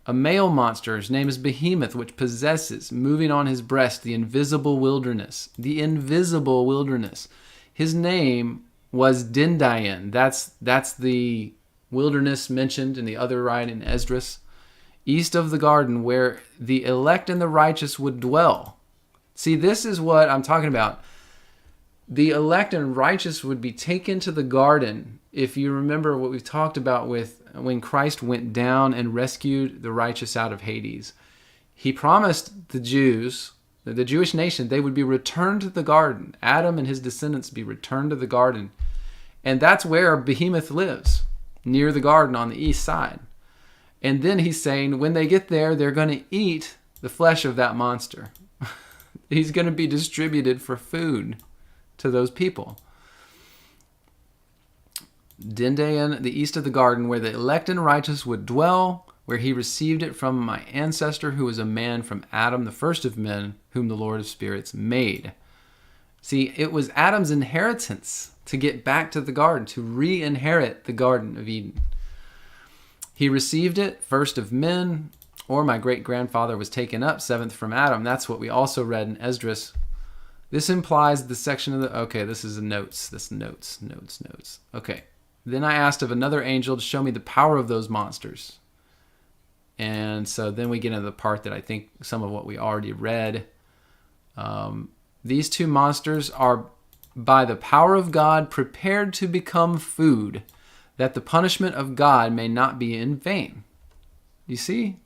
A male monster, his name is Behemoth, which possesses, moving on his breast, the invisible wilderness. The invisible wilderness. His name was Dindayan. That's the wilderness mentioned in the other writing in Esdras, east of the garden, where the elect and the righteous would dwell. See, this is what I'm talking about. The elect and righteous would be taken to the garden. If you remember what we've talked about with when Christ went down and rescued the righteous out of Hades, he promised the Jews, the Jewish nation, they would be returned to the garden. Adam and his descendants be returned to the garden. And that's where Behemoth lives, near the garden on the east side. And then he's saying when they get there, they're going to eat the flesh of that monster. He's going to be distributed for food to those people. Dindayan, the east of the garden, where the elect and righteous would dwell, where he received it from my ancestor, who was a man from Adam, the first of men, whom the Lord of spirits made. See, it was Adam's inheritance to get back to the garden, to re-inherit the Garden of Eden. He received it, first of men, or my great-grandfather was taken up, seventh from Adam. That's what we also read in Esdras. This implies the section of the... Okay, this is the notes. This notes. Okay. Then I asked of another angel to show me the power of those monsters. And so then we get into the part that I think some of what we already read. These two monsters are by the power of God prepared to become food, that the punishment of God may not be in vain. You see?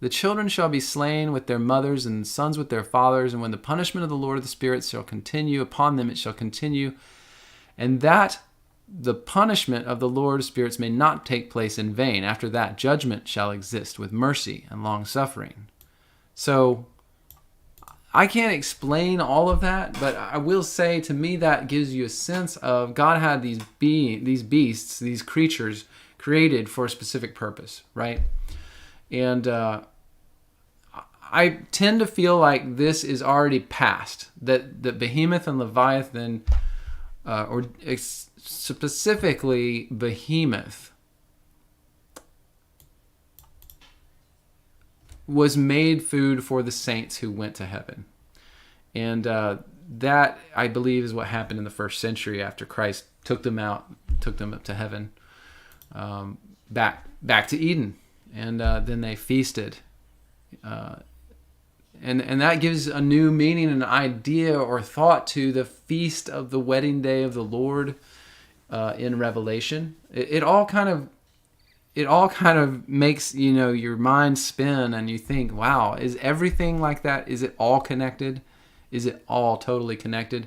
The children shall be slain with their mothers, and sons with their fathers, and when the punishment of the Lord of the spirits shall continue upon them, it shall continue. And that the punishment of the Lord of spirits may not take place in vain. After that, judgment shall exist with mercy and long suffering. So I can't explain all of that, but I will say, to me, that gives you a sense of God had these beasts, these creatures created for a specific purpose, right? And I tend to feel like this is already past, that Behemoth and Leviathan, or specifically Behemoth, was made food for the saints who went to heaven. And that, I believe, is what happened in the first century after Christ took them up to heaven, back to Eden. And then they feasted. And that gives a new meaning and idea or thought to the feast of the wedding day of the Lord in Revelation. It all kind of makes, your mind spin, and you think, wow, is everything like that? Is it all connected? Is it all totally connected?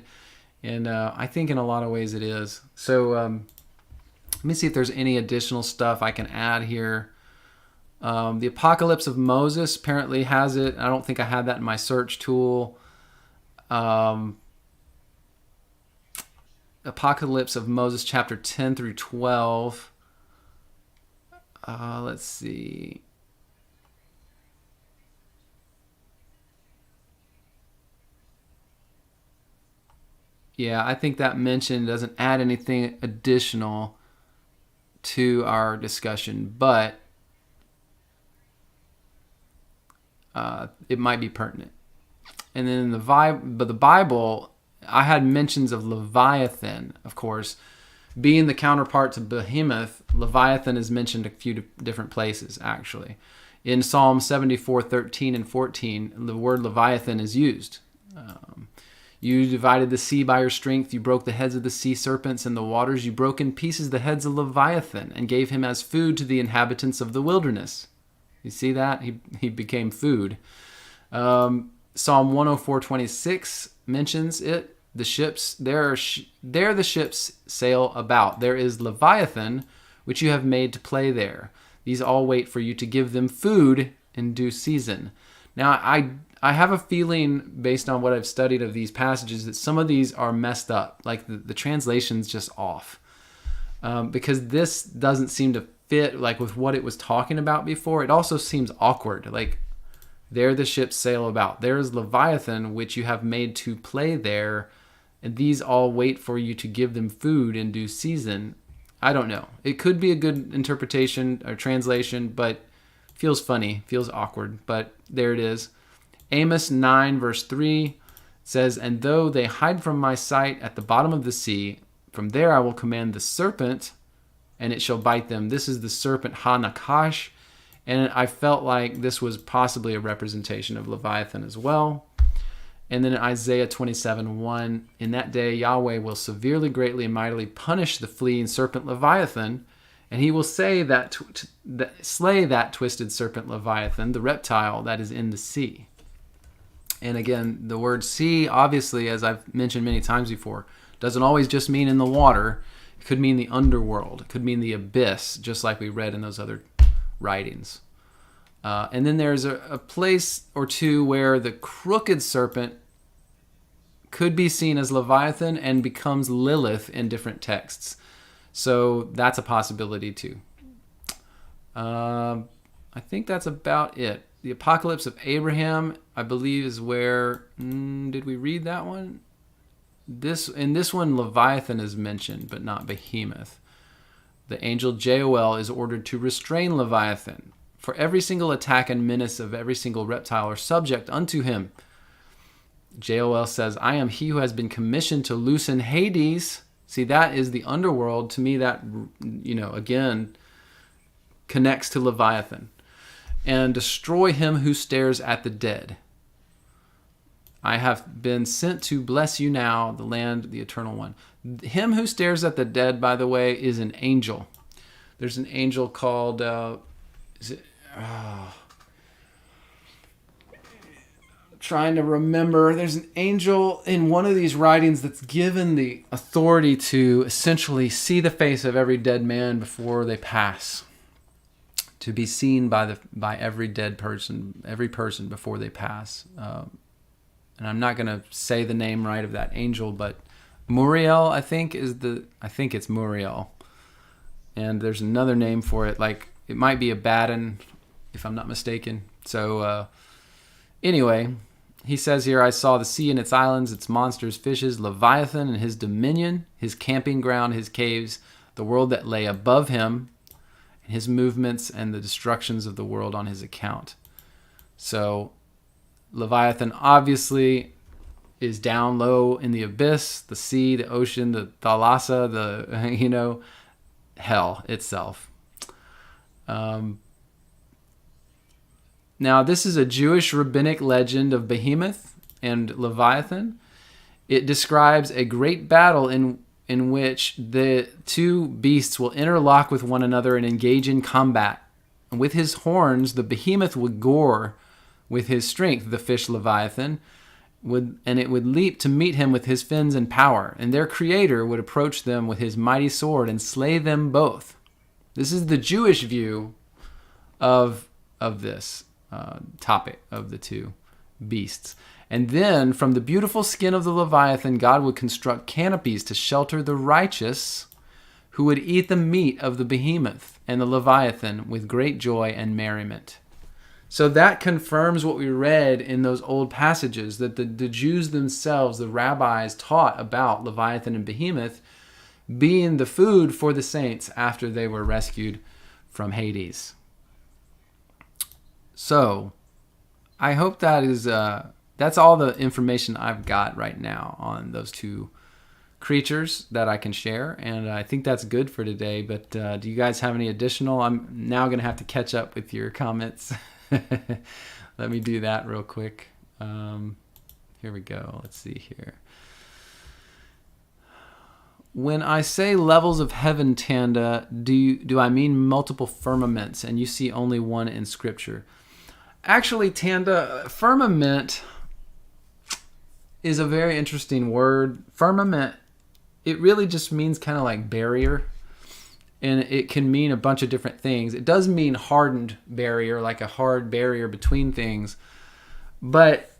And I think in a lot of ways it is. So let me see if there's any additional stuff I can add here. The Apocalypse of Moses apparently has it. I don't think I had that in my search tool. Apocalypse of Moses chapter 10 through 12. Let's see. Yeah, I think that mention doesn't add anything additional to our discussion, but it might be pertinent. And then in the Bible, I had mentions of Leviathan, of course. Being the counterpart to Behemoth, Leviathan is mentioned a few different places, actually. In Psalm 74:13 and 14, the word Leviathan is used. You divided the sea by your strength. You broke the heads of the sea serpents and the waters. You broke in pieces the heads of Leviathan and gave him as food to the inhabitants of the wilderness. You see that? He became food. Psalm 104:26 mentions it. The ships, there the ships sail about. There is Leviathan, which you have made to play there. These all wait for you to give them food in due season. Now, I have a feeling, based on what I've studied of these passages, that some of these are messed up. Like the translation's just off. Because this doesn't seem to fit like with what it was talking about before. It also seems awkward. Like, there the ships sail about. There is Leviathan, which you have made to play there. And these all wait for you to give them food in due season. I don't know. It could be a good interpretation or translation, but feels funny, feels awkward. But there it is. Amos 9 verse 3 says, "And though they hide from my sight at the bottom of the sea, from there I will command the serpent, and it shall bite them." This is the serpent Ha-Nakash. And I felt like this was possibly a representation of Leviathan as well. And then in Isaiah 27:1, "In that day Yahweh will severely, greatly, and mightily punish the fleeing serpent Leviathan, and he will say slay that twisted serpent Leviathan, the reptile that is in the sea." And again, the word sea, obviously, as I've mentioned many times before, doesn't always just mean in the water. It could mean the underworld. It could mean the abyss, just like we read in those other writings. And then there's a place or two where the crooked serpent could be seen as Leviathan and becomes Lilith in different texts. So that's a possibility too. I think that's about it. The Apocalypse of Abraham, I believe, is where... did we read that one? In this one, Leviathan is mentioned, but not Behemoth. The angel Joel is ordered to restrain Leviathan. For every single attack and menace of every single reptile are subject unto him. Joel says, "I am he who has been commissioned to loosen Hades." See, that is the underworld. To me, that, again, connects to Leviathan. "And destroy him who stares at the dead. I have been sent to bless you now, the land, the eternal one." Him who stares at the dead, by the way, is an angel. There's an angel called... trying to remember. There's an angel in one of these writings that's given the authority to essentially see the face of every dead man before they pass. To be seen by every dead person, every person before they pass. And I'm not going to say the name right of that angel, but Muriel, I think it's Muriel. And there's another name for it, like it might be Abaddon, if I'm not mistaken. So anyway, he says here, "I saw the sea and its islands, its monsters, fishes, Leviathan and his dominion, his camping ground, his caves, the world that lay above him, and his movements and the destructions of the world on his account." So Leviathan obviously is down low in the abyss, the sea, the ocean, the thalassa, the, hell itself. Now, this is a Jewish rabbinic legend of Behemoth and Leviathan. It describes a great battle in which the two beasts will interlock with one another and engage in combat. And with his horns, the Behemoth would gore with his strength the fish Leviathan, and it would leap to meet him with his fins and power. And their creator would approach them with his mighty sword and slay them both. This is the Jewish view of this topic of the two beasts. And then from the beautiful skin of the Leviathan, God would construct canopies to shelter the righteous who would eat the meat of the Behemoth and the Leviathan with great joy and merriment. So that confirms what we read in those old passages, that the Jews themselves, the rabbis, taught about Leviathan and Behemoth being the food for the saints after they were rescued from Hades. So I hope that is that's all the information I've got right now on those two creatures that I can share, and I think that's good for today. But do you guys have any additional? I'm now going to have to catch up with your comments. Let me do that real quick. Here we go. Let's see here. When I say levels of heaven, Tanda, do I mean multiple firmaments, and you see only one in Scripture? Actually, Tanda, firmament is a very interesting word. Firmament, it really just means kind of like barrier, and it can mean a bunch of different things. It does mean hardened barrier, like a hard barrier between things. But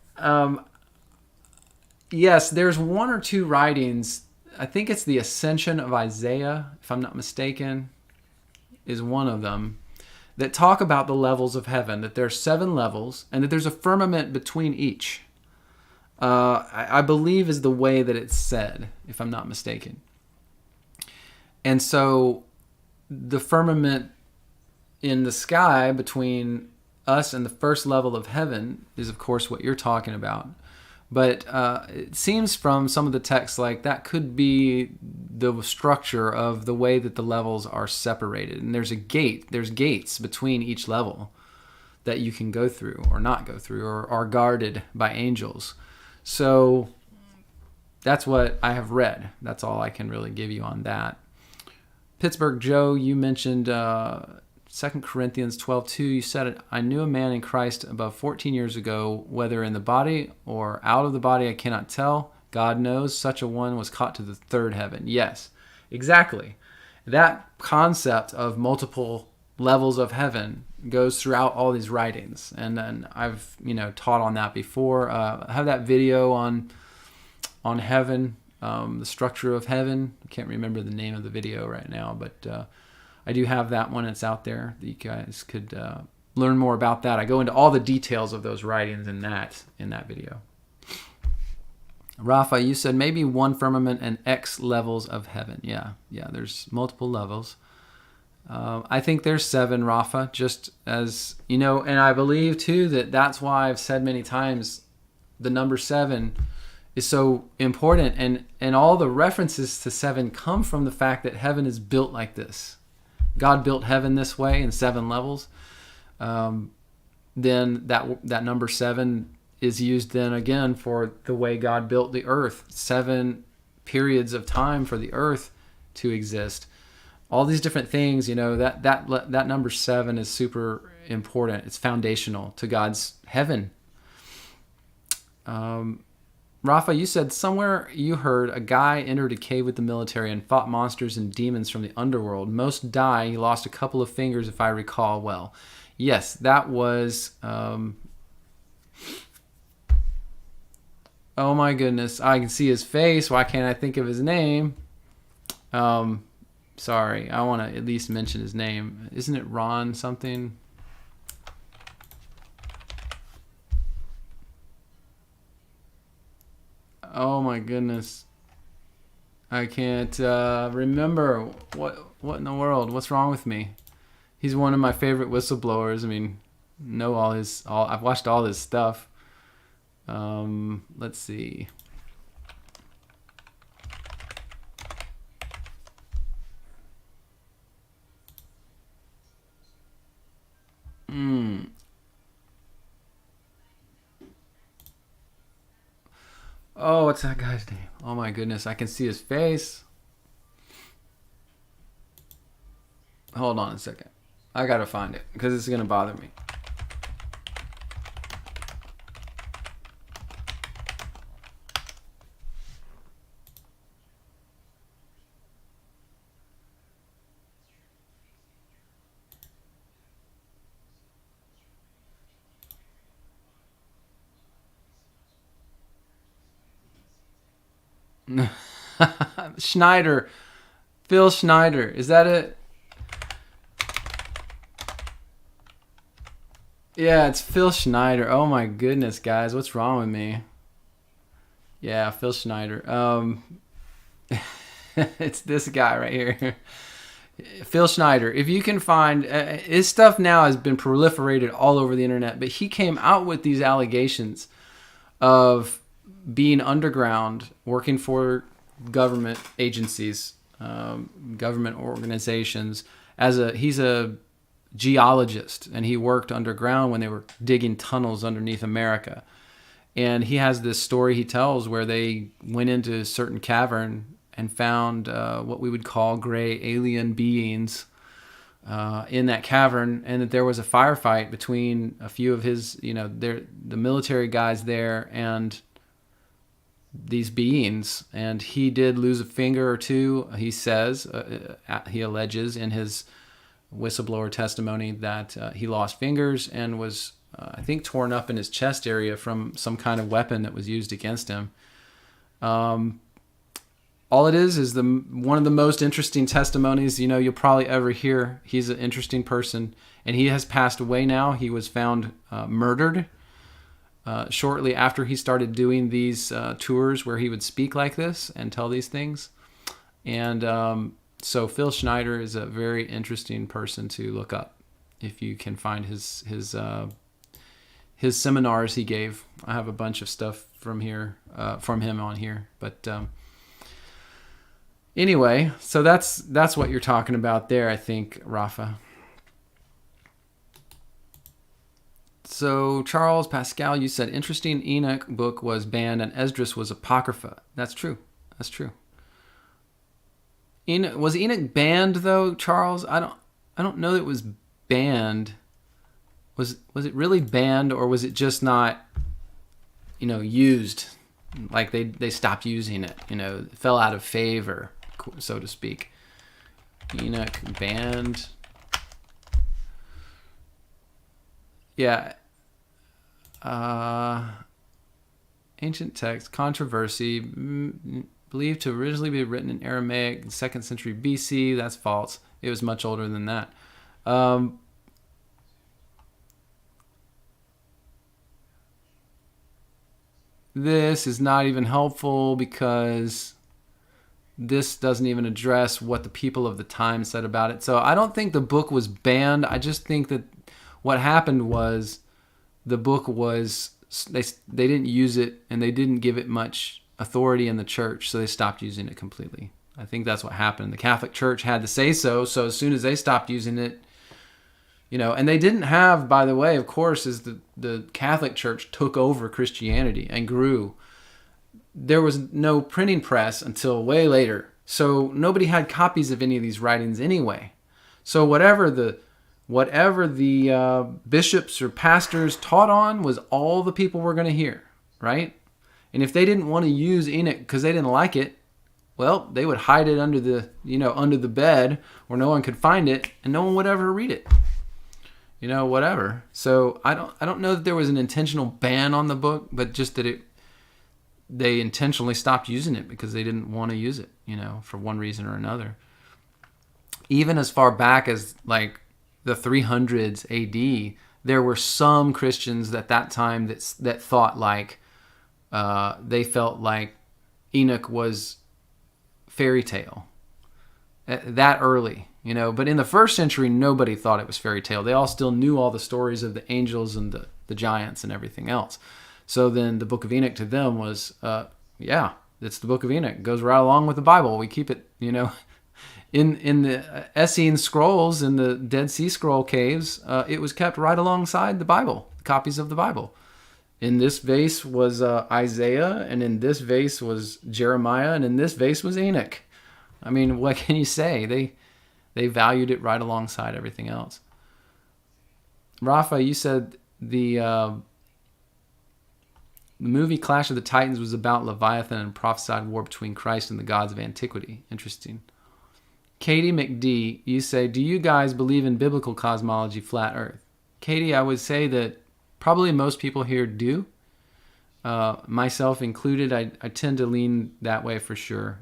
yes, there's one or two writings. I think it's the Ascension of Isaiah, if I'm not mistaken, is one of them, that talk about the levels of heaven, that there's 7 levels, and that there's a firmament between each. I believe is the way that it's said, if I'm not mistaken. And so the firmament in the sky between us and the first level of heaven is, of course, what you're talking about. But it seems from some of the texts like that could be the structure of the way that the levels are separated. And there's gates between each level that you can go through or not go through, or are guarded by angels. So that's what I have read. That's all I can really give you on that. Pittsburgh Joe, you mentioned 2 Corinthians 12:2. You said it. I knew a man in Christ about 14 years ago, whether in the body or out of the body, I cannot tell. God knows. Such a one was caught to the third heaven. Yes, exactly. That concept of multiple levels of heaven goes throughout all these writings, and then I've taught on that before. I have that video on heaven, the structure of heaven. I can't remember the name of the video right now, but I do have that one. It's out there that you guys could learn more about that. I go into all the details of those writings in that video. Rafa, you said maybe one firmament and X levels of heaven. Yeah, there's multiple levels. I think there's 7, Rafa, just as, and I believe too that that's why I've said many times the number 7 is so important, and all the references to 7 come from the fact that heaven is built like this. God built heaven this way in 7 levels. Then that number 7 is used then again for the way God built the earth. 7 periods of time for the earth to exist. All these different things, that number 7 is super important. It's foundational to God's heaven. Rafa, you said somewhere you heard a guy entered a cave with the military and fought monsters and demons from the underworld. Most die. He lost a couple of fingers, if I recall well. Yes, that was... oh my goodness. I can see his face. Why can't I think of his name? Sorry. I want to at least mention his name. Isn't it Ron something? Oh my goodness. I can't remember. What in the world? What's wrong with me? He's one of my favorite whistleblowers. I mean, I've watched all his stuff. Let's see. Oh, what's that guy's name? Oh my goodness, I can see his face. Hold on a second. I gotta find it because it's gonna bother me. Schneider. Phil Schneider. Is that it? Yeah, it's Phil Schneider. Oh my goodness, guys. What's wrong with me? Yeah, Phil Schneider. It's this guy right here. Phil Schneider. If you can find his stuff now has been proliferated all over the internet, but he came out with these allegations of being underground, working for government agencies, government organizations. He's a geologist, and he worked underground when they were digging tunnels underneath America. And he has this story he tells where they went into a certain cavern and found what we would call gray alien beings in that cavern, and that there was a firefight between a few of his, the military guys there and these beings. And he did lose a finger or two. He says, he alleges in his whistleblower testimony that he lost fingers and was, I think, torn up in his chest area from some kind of weapon that was used against him. All it is one of the most interesting testimonies you'll probably ever hear. He's an interesting person, and he has passed away now. He was found murdered shortly after he started doing these tours where he would speak like this and tell these things. And so Phil Schneider is a very interesting person to look up if you can find his seminars he gave. I have a bunch of stuff from him on here, but anyway, so that's what you're talking about there, I think, Rafa. So Charles Pascal, you said interesting. Enoch book was banned and Esdras was apocrypha. That's true. Was Enoch banned though, Charles? I don't know that it was banned. Was it really banned, or was it just not used? Like they stopped using it, it fell out of favor, so to speak. Enoch banned. Yeah. Ancient text controversy. Believed to originally be written in Aramaic, 2nd century BC. That's false. It was much older than that. This is not even helpful because this doesn't even address what the people of the time said about it. So I don't think the book was banned. I just think that what happened was the book was, they didn't use it, and they didn't give it much authority in the church, so they stopped using it completely. I think that's what happened. The Catholic Church had to say so as soon as they stopped using it, and they didn't have, by the way, of course, as the Catholic Church took over Christianity and grew, there was no printing press until way later. So nobody had copies of any of these writings anyway. So whatever the bishops or pastors taught on was all the people were going to hear, right? And if they didn't want to use Enoch because they didn't like it, well, they would hide it under the bed where no one could find it, and no one would ever read it. Whatever. So I don't know that there was an intentional ban on the book, but just that they intentionally stopped using it because they didn't want to use it, for one reason or another. Even as far back as like the 300s AD, there were some Christians at that time that thought like they felt like Enoch was fairy tale that early, but in the first century nobody thought it was fairy tale. They all still knew all the stories of the angels and the giants and everything else. So then the book of Enoch to them was it's the book of Enoch. It goes right along with the Bible. We keep it in the Essene scrolls, in the Dead Sea Scroll caves, it was kept right alongside the Bible, copies of the Bible. in this vase was Isaiah, and in this vase was Jeremiah, and in this vase was Enoch. I mean, what can you say? They valued it right alongside everything else. Rafa, you said the movie Clash of the Titans was about Leviathan and prophesied war between Christ and the gods of antiquity. Interesting. Katie McD, you say, do you guys believe in biblical cosmology, flat Earth? Katie, I would say that probably most people here do. Myself included, I tend to lean that way for sure.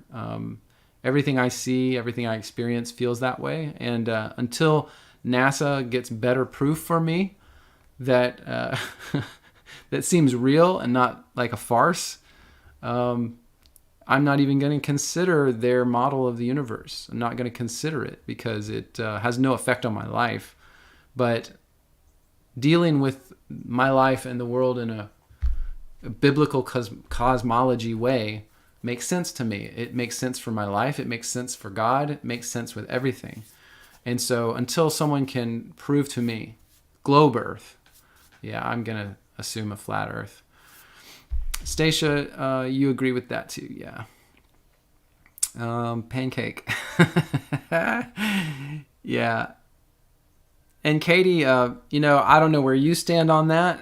Everything I see, everything I experience feels that way. And until NASA gets better proof for me that that seems real and not like a farce, I'm not even going to consider their model of the universe. I'm not going to consider it because it has no effect on my life. But dealing with my life and the world in a biblical cosmology way makes sense to me. It makes sense for my life. It makes sense for God. It makes sense with everything. And so until someone can prove to me globe Earth, yeah, I'm going to assume a flat Earth. Stacia, you agree with that too, yeah. Pancake. Yeah. And Katie, I don't know where you stand on that.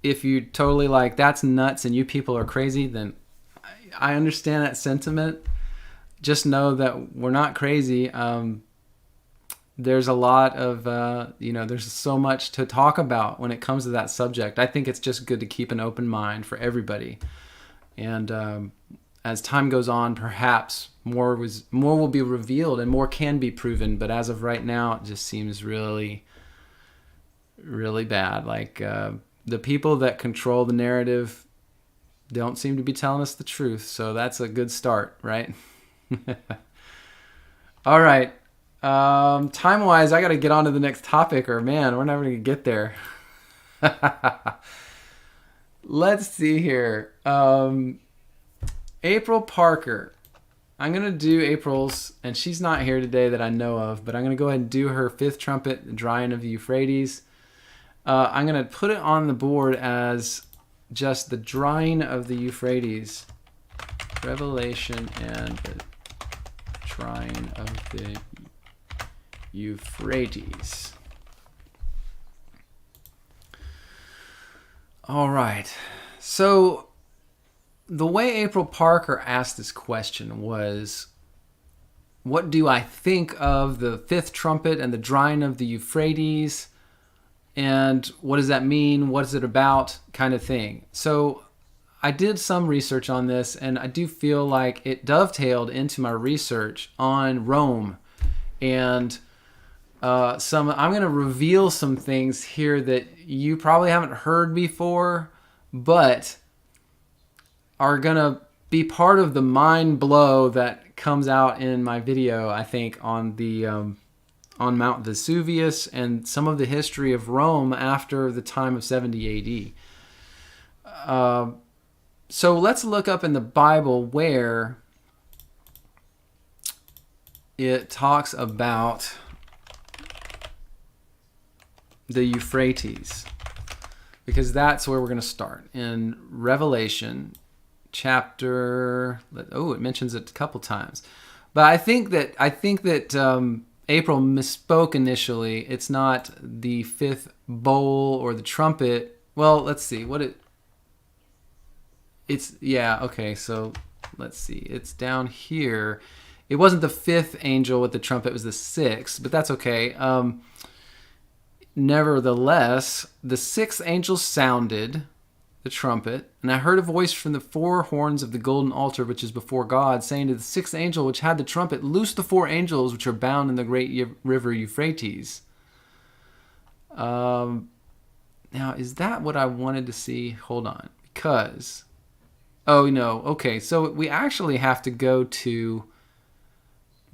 If you totally like, that's nuts and you people are crazy, then I understand that sentiment. Just know that we're not crazy. There's a lot of, there's so much to talk about when it comes to that subject. I think it's just good to keep an open mind for everybody. And as time goes on, perhaps more will be revealed and more can be proven. But as of right now, it just seems really, really bad. Like the people that control the narrative don't seem to be telling us the truth. So that's a good start, right? All right. Time-wise, I got to get on to the next topic, or man, we're never going to get there. Let's see here. April Parker. I'm going to do April's, and she's not here today that I know of, but I'm going to go ahead and do her fifth trumpet, the drying of the Euphrates. I'm going to put it on the board as just the drying of the Euphrates. Revelation and the drying of the Euphrates. All right. So the way April Parker asked this question was, what do I think of the fifth trumpet and the drying of the Euphrates? And what does that mean? What is it about? Kind of thing. So I did some research on this, and I do feel like it dovetailed into my research on Rome. And I'm going to reveal some things here that you probably haven't heard before, but are going to be part of the mind blow that comes out in my video, I think, on the on Mount Vesuvius and some of the history of Rome after the time of 70 AD. So let's look up in the Bible where it talks about the Euphrates, because that's where we're going to start in Revelation chapter. It mentions it a couple times, but I think that April misspoke initially. It's not the fifth bowl or the trumpet. Well, let's see so let's see. It's down here. It wasn't the fifth angel with the trumpet, it was the sixth, but that's okay. Nevertheless, the sixth angel sounded the trumpet, and I heard a voice from the four horns of the golden altar which is before God, saying to the sixth angel which had the trumpet, loose the four angels which are bound in the great river Euphrates. Now, is that what I wanted to see? Hold on, because... Oh, no. Okay, so we actually have to go to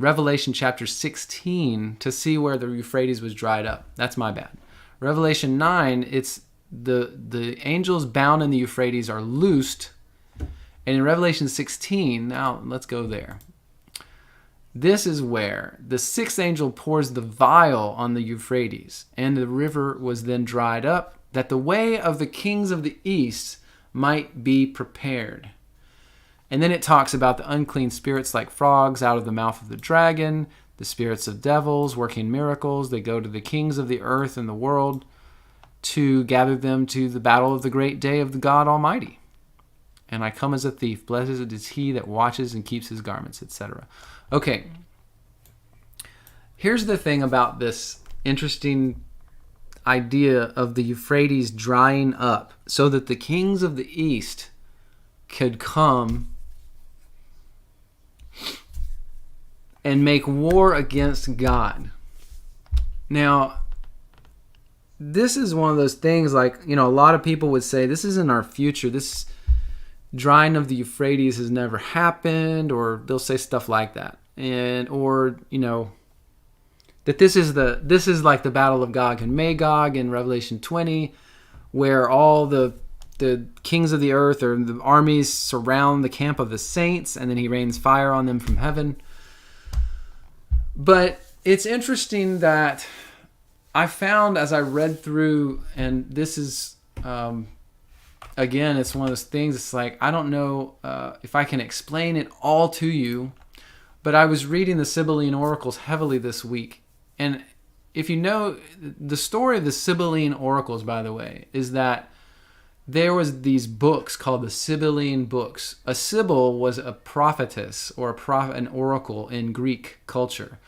Revelation chapter 16 to see where the Euphrates was dried up. That's my bad. Revelation 9, it's the angels bound in the Euphrates are loosed. And in Revelation 16, now let's go there. This is where the sixth angel pours the vial on the Euphrates, and the river was then dried up that the way of the kings of the east might be prepared. And then it talks about the unclean spirits like frogs out of the mouth of the dragon, the spirits of devils working miracles. They go to the kings of the earth and the world to gather them to the battle of the great day of the God Almighty. And I come as a thief. Blessed is he that watches and keeps his garments, etc. Okay. Here's the thing about this interesting idea of the Euphrates drying up so that the kings of the east could come and make war against God. Now, this is one of those things like, a lot of people would say this isn't our future. This drying of the Euphrates has never happened, or they'll say stuff like that. Or that this is like the battle of Gog and Magog in Revelation 20, where all the kings of the earth or the armies surround the camp of the saints, and then he rains fire on them from heaven. But it's interesting that I found as I read through, and this is, again, it's one of those things, it's like, I don't know if I can explain it all to you, but I was reading the Sibylline oracles heavily this week. And if you know, the story of the Sibylline oracles, by the way, is that there was these books called the Sibylline books. A Sibyl was a prophetess or an oracle in Greek culture.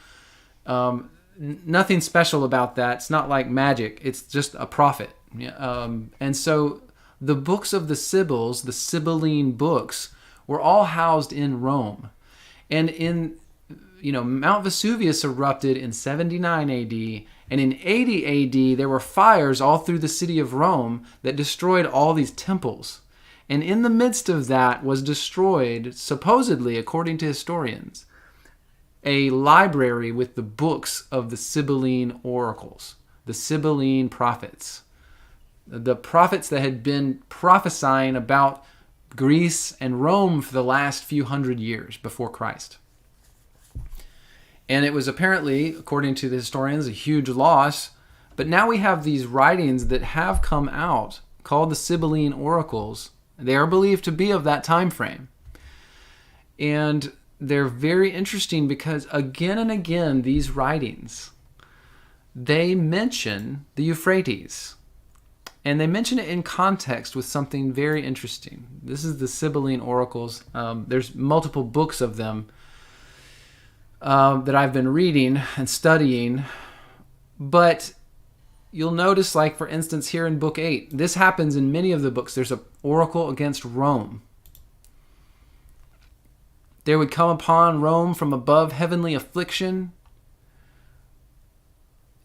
Nothing special about that. It's not like magic. It's just a prophet. And so the books of the Sibyls, the Sibylline books, were all housed in Rome. And Mount Vesuvius erupted in 79 AD, and in 80 AD, there were fires all through the city of Rome that destroyed all these temples. And in the midst of that was destroyed, supposedly, according to historians, a library with the books of the Sibylline oracles, the Sibylline prophets, the prophets that had been prophesying about Greece and Rome for the last few hundred years before Christ. And it was apparently, according to the historians, a huge loss. But now we have these writings that have come out called the Sibylline oracles. They are believed to be of that time frame. And they're very interesting because again and again, these writings, they mention the Euphrates. And they mention it in context with something very interesting. This is the Sibylline oracles. There's multiple books of them that I've been reading and studying. But you'll notice, like, for instance, here in Book 8, this happens in many of the books. There's an oracle against Rome. There would come upon Rome from above heavenly affliction.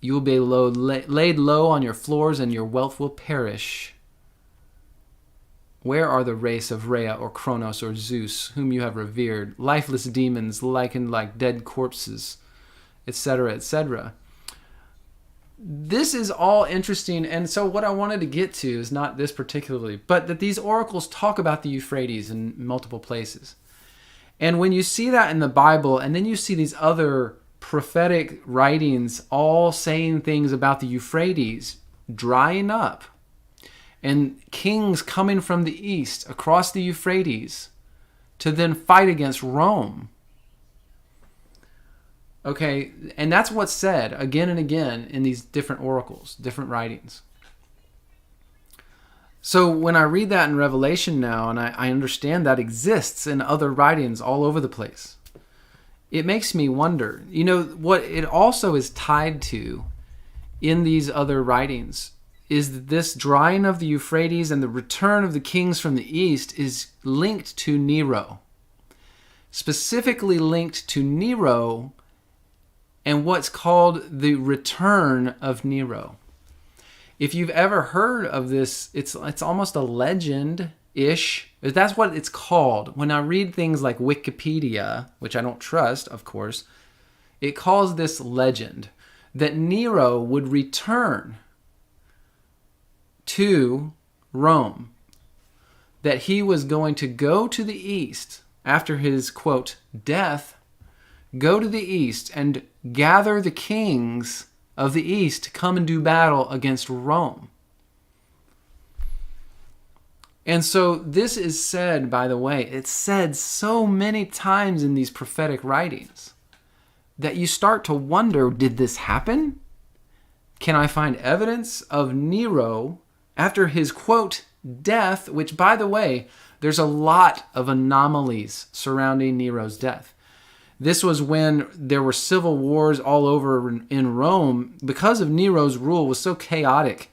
You will be laid low on your floors, and your wealth will perish. Where are the race of Rhea or Kronos or Zeus, whom you have revered, lifeless demons likened like dead corpses, etc., etc.? This is all interesting, and so what I wanted to get to is not this particularly, but that these oracles talk about the Euphrates in multiple places. And when you see that in the Bible, and then you see these other prophetic writings all saying things about the Euphrates drying up, and kings coming from the east across the Euphrates to then fight against Rome. Okay, and that's what's said again and again in these different oracles, different writings. So when I read that in Revelation now, and I understand that exists in other writings all over the place, it makes me wonder, what it also is tied to in these other writings is this drying of the Euphrates and the return of the kings from the east is linked to Nero. Specifically linked to Nero and what's called the return of Nero. If you've ever heard of this, it's almost a legend-ish. That's what it's called. When I read things like Wikipedia, which I don't trust, of course, it calls this legend that Nero would return to Rome, that he was going to go to the east after his, quote, death, go to the east and gather the kings of the east to come and do battle against Rome. And so this is said, by the way, it's said so many times in these prophetic writings that you start to wonder, did this happen? Can I find evidence of Nero after his, quote, death, which, by the way, there's a lot of anomalies surrounding Nero's death. This was when there were civil wars all over in Rome because of Nero's rule was so chaotic.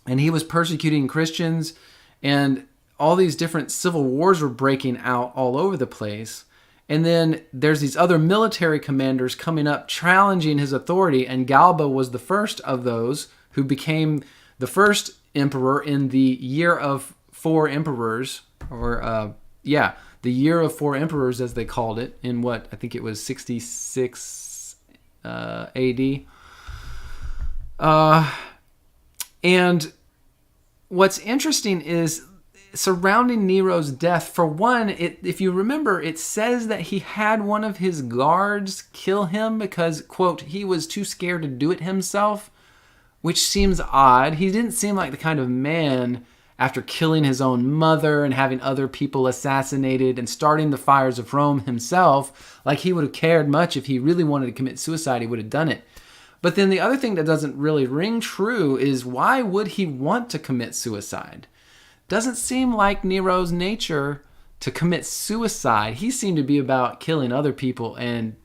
And he was persecuting Christians, and all these different civil wars were breaking out all over the place. And then there's these other military commanders coming up challenging his authority, and Galba was the first of those who became the first emperor in the year of four emperors, the year of four emperors, as they called it, in what, I think it was 66 AD. And what's interesting is surrounding Nero's death, for one, if you remember, it says that he had one of his guards kill him because, quote, he was too scared to do it himself, which seems odd. He didn't seem like the kind of man, after killing his own mother and having other people assassinated and starting the fires of Rome himself, like he would have cared much. If he really wanted to commit suicide, he would have done it. But then the other thing that doesn't really ring true is, why would he want to commit suicide? Doesn't seem like Nero's nature to commit suicide. He seemed to be about killing other people and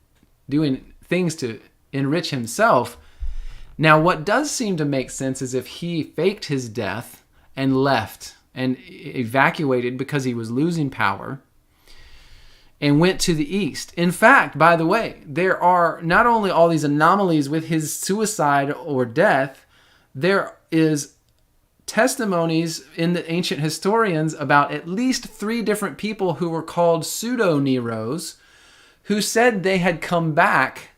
doing things to enrich himself. Now, what does seem to make sense is if he faked his death and left and evacuated because he was losing power and went to the east. In fact, by the way, there are not only all these anomalies with his suicide or death, there is testimonies in the ancient historians about at least 3 different people who were called pseudo-Neros who said they had come back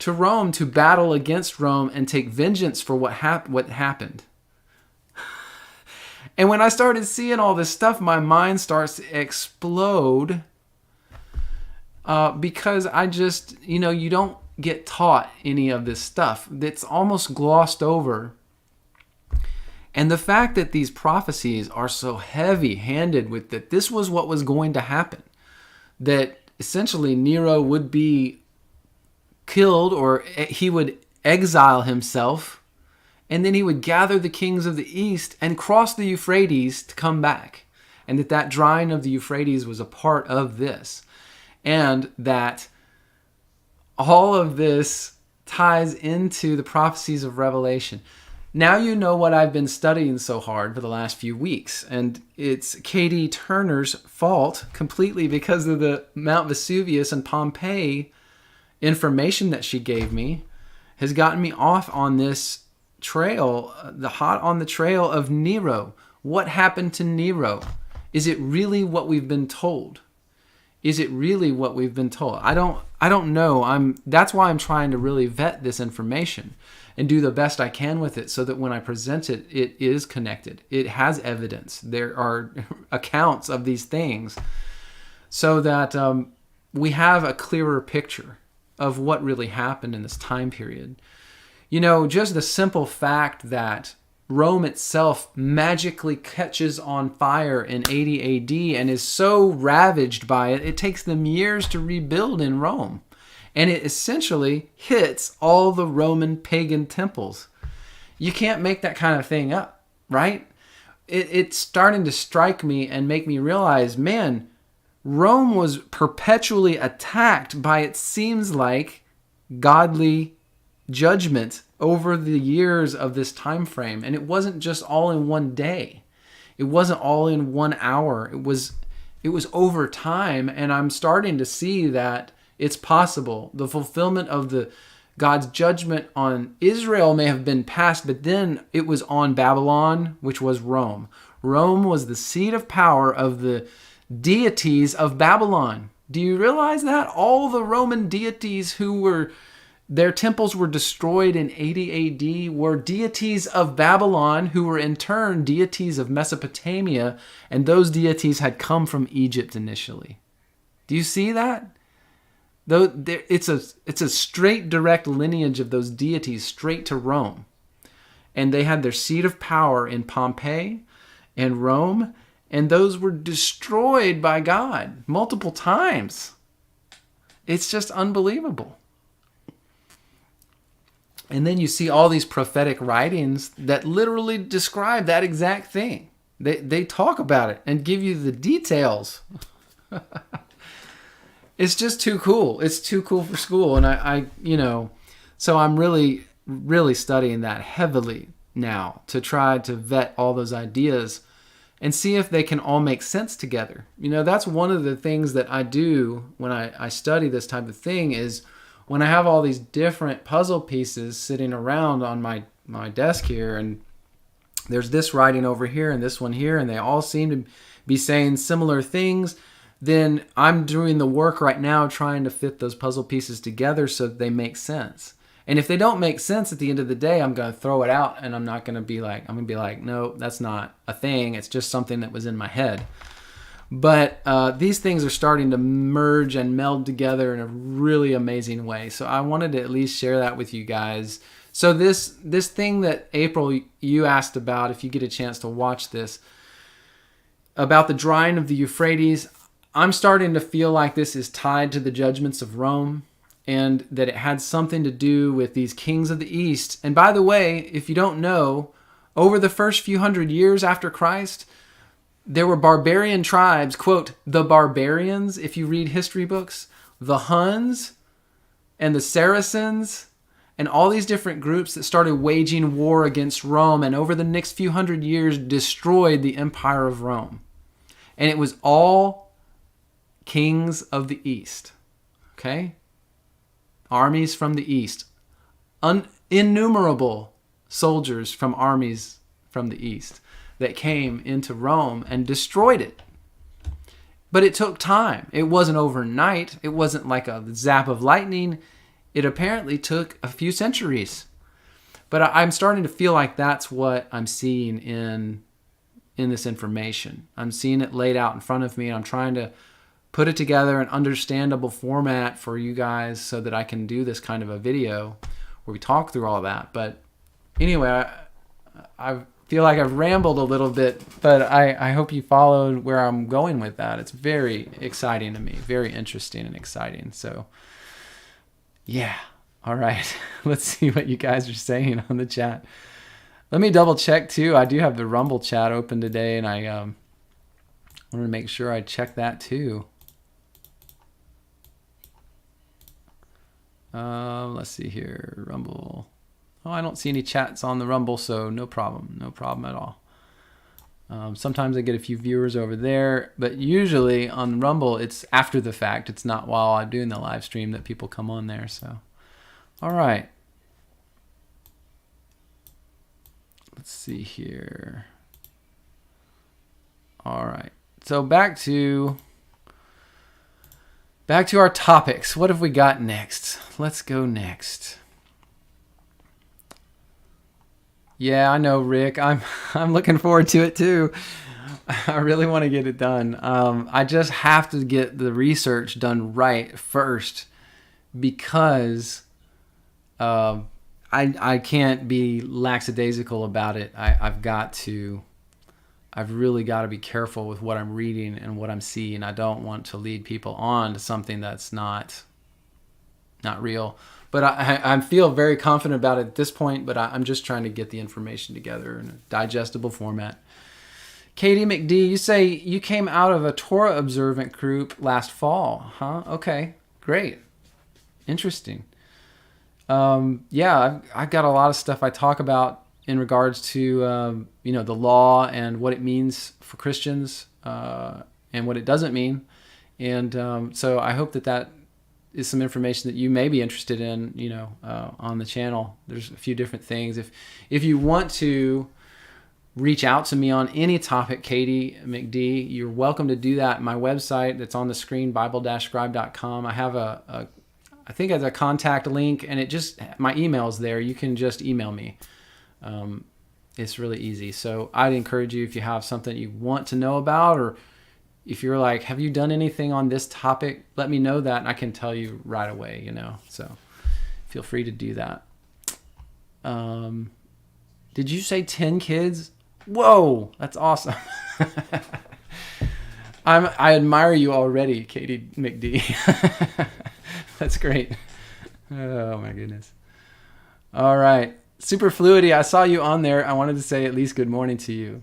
to Rome to battle against Rome and take vengeance for what happened. And when I started seeing all this stuff, my mind starts to explode because I just, you don't get taught any of this stuff. It's almost glossed over. And the fact that these prophecies are so heavy-handed with that this was what was going to happen, that essentially Nero would be killed, or he would exile himself, and then he would gather the kings of the east and cross the Euphrates to come back. And that drying of the Euphrates was a part of this. And that all of this ties into the prophecies of Revelation. Now you know what I've been studying so hard for the last few weeks. And it's Katie Turner's fault completely because of the Mount Vesuvius and Pompeii information that she gave me has gotten me off on this trail, hot on the trail of Nero. What happened to Nero? Is it really what we've been told? Is it really what we've been told? I don't know. That's why I'm trying to really vet this information and do the best I can with it so that when I present it, it is connected. It has evidence. There are accounts of these things so that we have a clearer picture of what really happened in this time period. Just the simple fact that Rome itself magically catches on fire in 80 AD and is so ravaged by it, it takes them years to rebuild in Rome. And it essentially hits all the Roman pagan temples. You can't make that kind of thing up, right? It's starting to strike me and make me realize, man, Rome was perpetually attacked by, it seems like, godly judgment over the years of this time frame. And it wasn't just all in one day. It wasn't all in 1 hour. It was over time. And I'm starting to see that it's possible. The fulfillment of God's judgment on Israel may have been past, but then it was on Babylon, which was Rome. Rome was the seat of power of the deities of Babylon. Do you realize that? All the Roman deities their temples were destroyed in 80 AD were deities of Babylon, who were in turn deities of Mesopotamia, and those deities had come from Egypt initially. Do you see that? Though it's a straight, direct lineage of those deities straight to Rome. And they had their seat of power in Pompeii and Rome, and those were destroyed by God multiple times. It's just unbelievable. And then you see all these prophetic writings that literally describe that exact thing. They talk about it and give you the details. It's just too cool. It's too cool for school. And I so I'm really, really studying that heavily now to try to vet all those ideas and see if they can all make sense together. That's one of the things that I do when I study this type of thing is when I have all these different puzzle pieces sitting around on my desk here, and there's this writing over here and this one here, and they all seem to be saying similar things, then I'm doing the work right now trying to fit those puzzle pieces together so that they make sense. And if they don't make sense at the end of the day, I'm going to throw it out, and I'm going to be like, no, that's not a thing. It's just something that was in my head. But these things are starting to merge and meld together in a really amazing way. So I wanted to at least share that with you guys. So this thing that April, you asked about, if you get a chance to watch this, about the drying of the Euphrates, I'm starting to feel like this is tied to the judgments of Rome, and that it had something to do with these kings of the East. And by the way, if you don't know, over the first few hundred years after Christ, there were barbarian tribes, quote, the barbarians, if you read history books, the Huns and the Saracens, and all these different groups that started waging war against Rome, and over the next few hundred years destroyed the empire of Rome. And it was all kings of the East, okay? Armies from the East. Innumerable soldiers from armies from the East that came into Rome and destroyed it. But it took time. It wasn't overnight. It wasn't like a zap of lightning. It apparently took a few centuries. But I'm starting to feel like that's what I'm seeing in this information. I'm seeing it laid out in front of me, and I'm trying to put it together in understandable format for you guys so that I can do this kind of a video where we talk through all that. But anyway, I feel like I've rambled a little bit, but I hope you followed where I'm going with that. It's very exciting to me, very interesting and exciting. So yeah, all right. Let's see what you guys are saying on the chat. Let me double check too. I do have the Rumble chat open today, and I want to make sure I check that too. Let's see here, Rumble. Oh, I don't see any chats on the Rumble, so no problem. No problem at all. Sometimes I get a few viewers over there, but usually on Rumble, it's after the fact. It's not while I'm doing the live stream that people come on there. So, all right. Let's see here. All right. So back to our topics. What have we got next? Let's go next. Yeah, I know, Rick. I'm looking forward to it too. I really want to get it done. I just have to get the research done right first, because I can't be lackadaisical about it. I've really got to be careful with what I'm reading and what I'm seeing. I don't want to lead people on to something that's not real. But I feel very confident about it at this point, but I'm just trying to get the information together in a digestible format. Katie McD, you say you came out of a Torah observant group last fall, huh? Okay, great. Interesting. Yeah, I've got a lot of stuff I talk about in regards to the law and what it means for Christians and what it doesn't mean. And so I hope that is some information that you may be interested in, on the channel. There's a few different things. If you want to reach out to me on any topic, Katie McD, you're welcome to do that. My website that's on the screen, bible-scribe.com. I have I think it's a contact link, and my email's there. You can just email me. It's really easy. So I'd encourage you, if you have something you want to know about, or if you're like, have you done anything on this topic? Let me know that, and I can tell you right away, So feel free to do that. Did you say 10 kids? Whoa, that's awesome. I admire you already, Katie McD. That's great. Oh my goodness. All right. Superfluity, I saw you on there. I wanted to say at least good morning to you.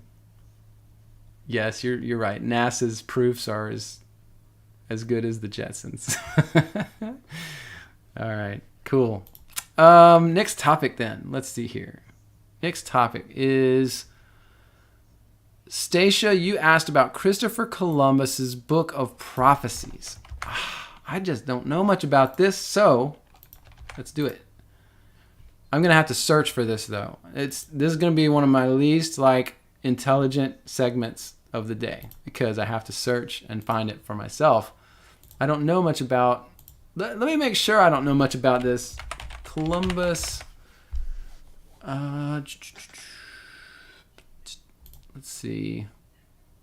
Yes, you're right. NASA's proofs are as good as the Jetsons. All right, cool. Next topic then. Let's see here. Next topic is Stacia, you asked about Christopher Columbus's Book of Prophecies. I just don't know much about this, so let's do it. I'm going to have to search for this, though. This is going to be one of my least, intelligent segments of the day because I have to search and find it for myself. I don't know much about... Let me make sure I don't know much about this. Columbus... let's see.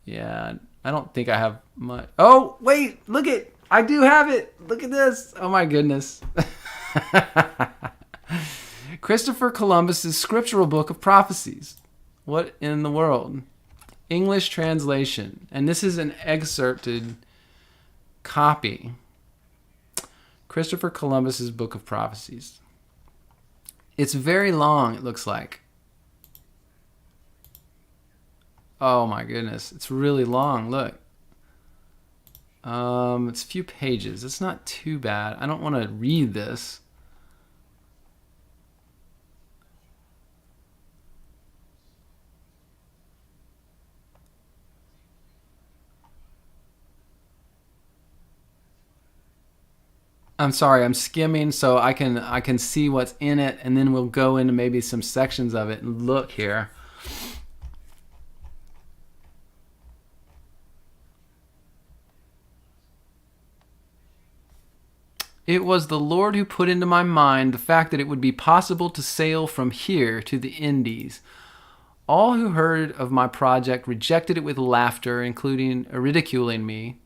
Yeah, I don't think I have much... Oh, wait! Look it! I do have it! Look at this! Oh my goodness. Christopher Columbus's Scriptural Book of Prophecies. What in the world? English translation. And this is an excerpted copy. Christopher Columbus's Book of Prophecies. It's very long, it looks like. Oh my goodness. It's really long. Look. It's a few pages. It's not too bad. I don't want to read this. I'm sorry, I'm skimming so I can see what's in it, and then we'll go into maybe some sections of it and look here. It was the Lord who put into my mind the fact that it would be possible to sail from here to the Indies. All who heard of my project rejected it with laughter, including ridiculing me.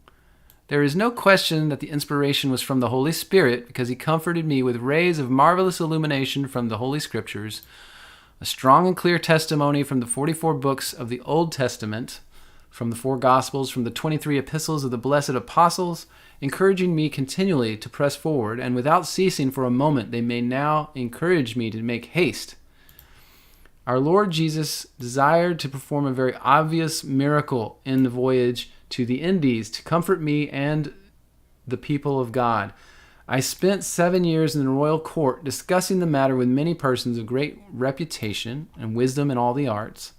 There is no question that the inspiration was from the Holy Spirit, because he comforted me with rays of marvelous illumination from the Holy Scriptures, a strong and clear testimony from the 44 books of the Old Testament, from the 4 Gospels, from the 23 epistles of the blessed apostles, encouraging me continually to press forward, and without ceasing for a moment they may now encourage me to make haste. Our Lord Jesus desired to perform a very obvious miracle in the voyage to the Indies to comfort me and the people of God. I spent 7 years in the royal court discussing the matter with many persons of great reputation and wisdom in all the arts.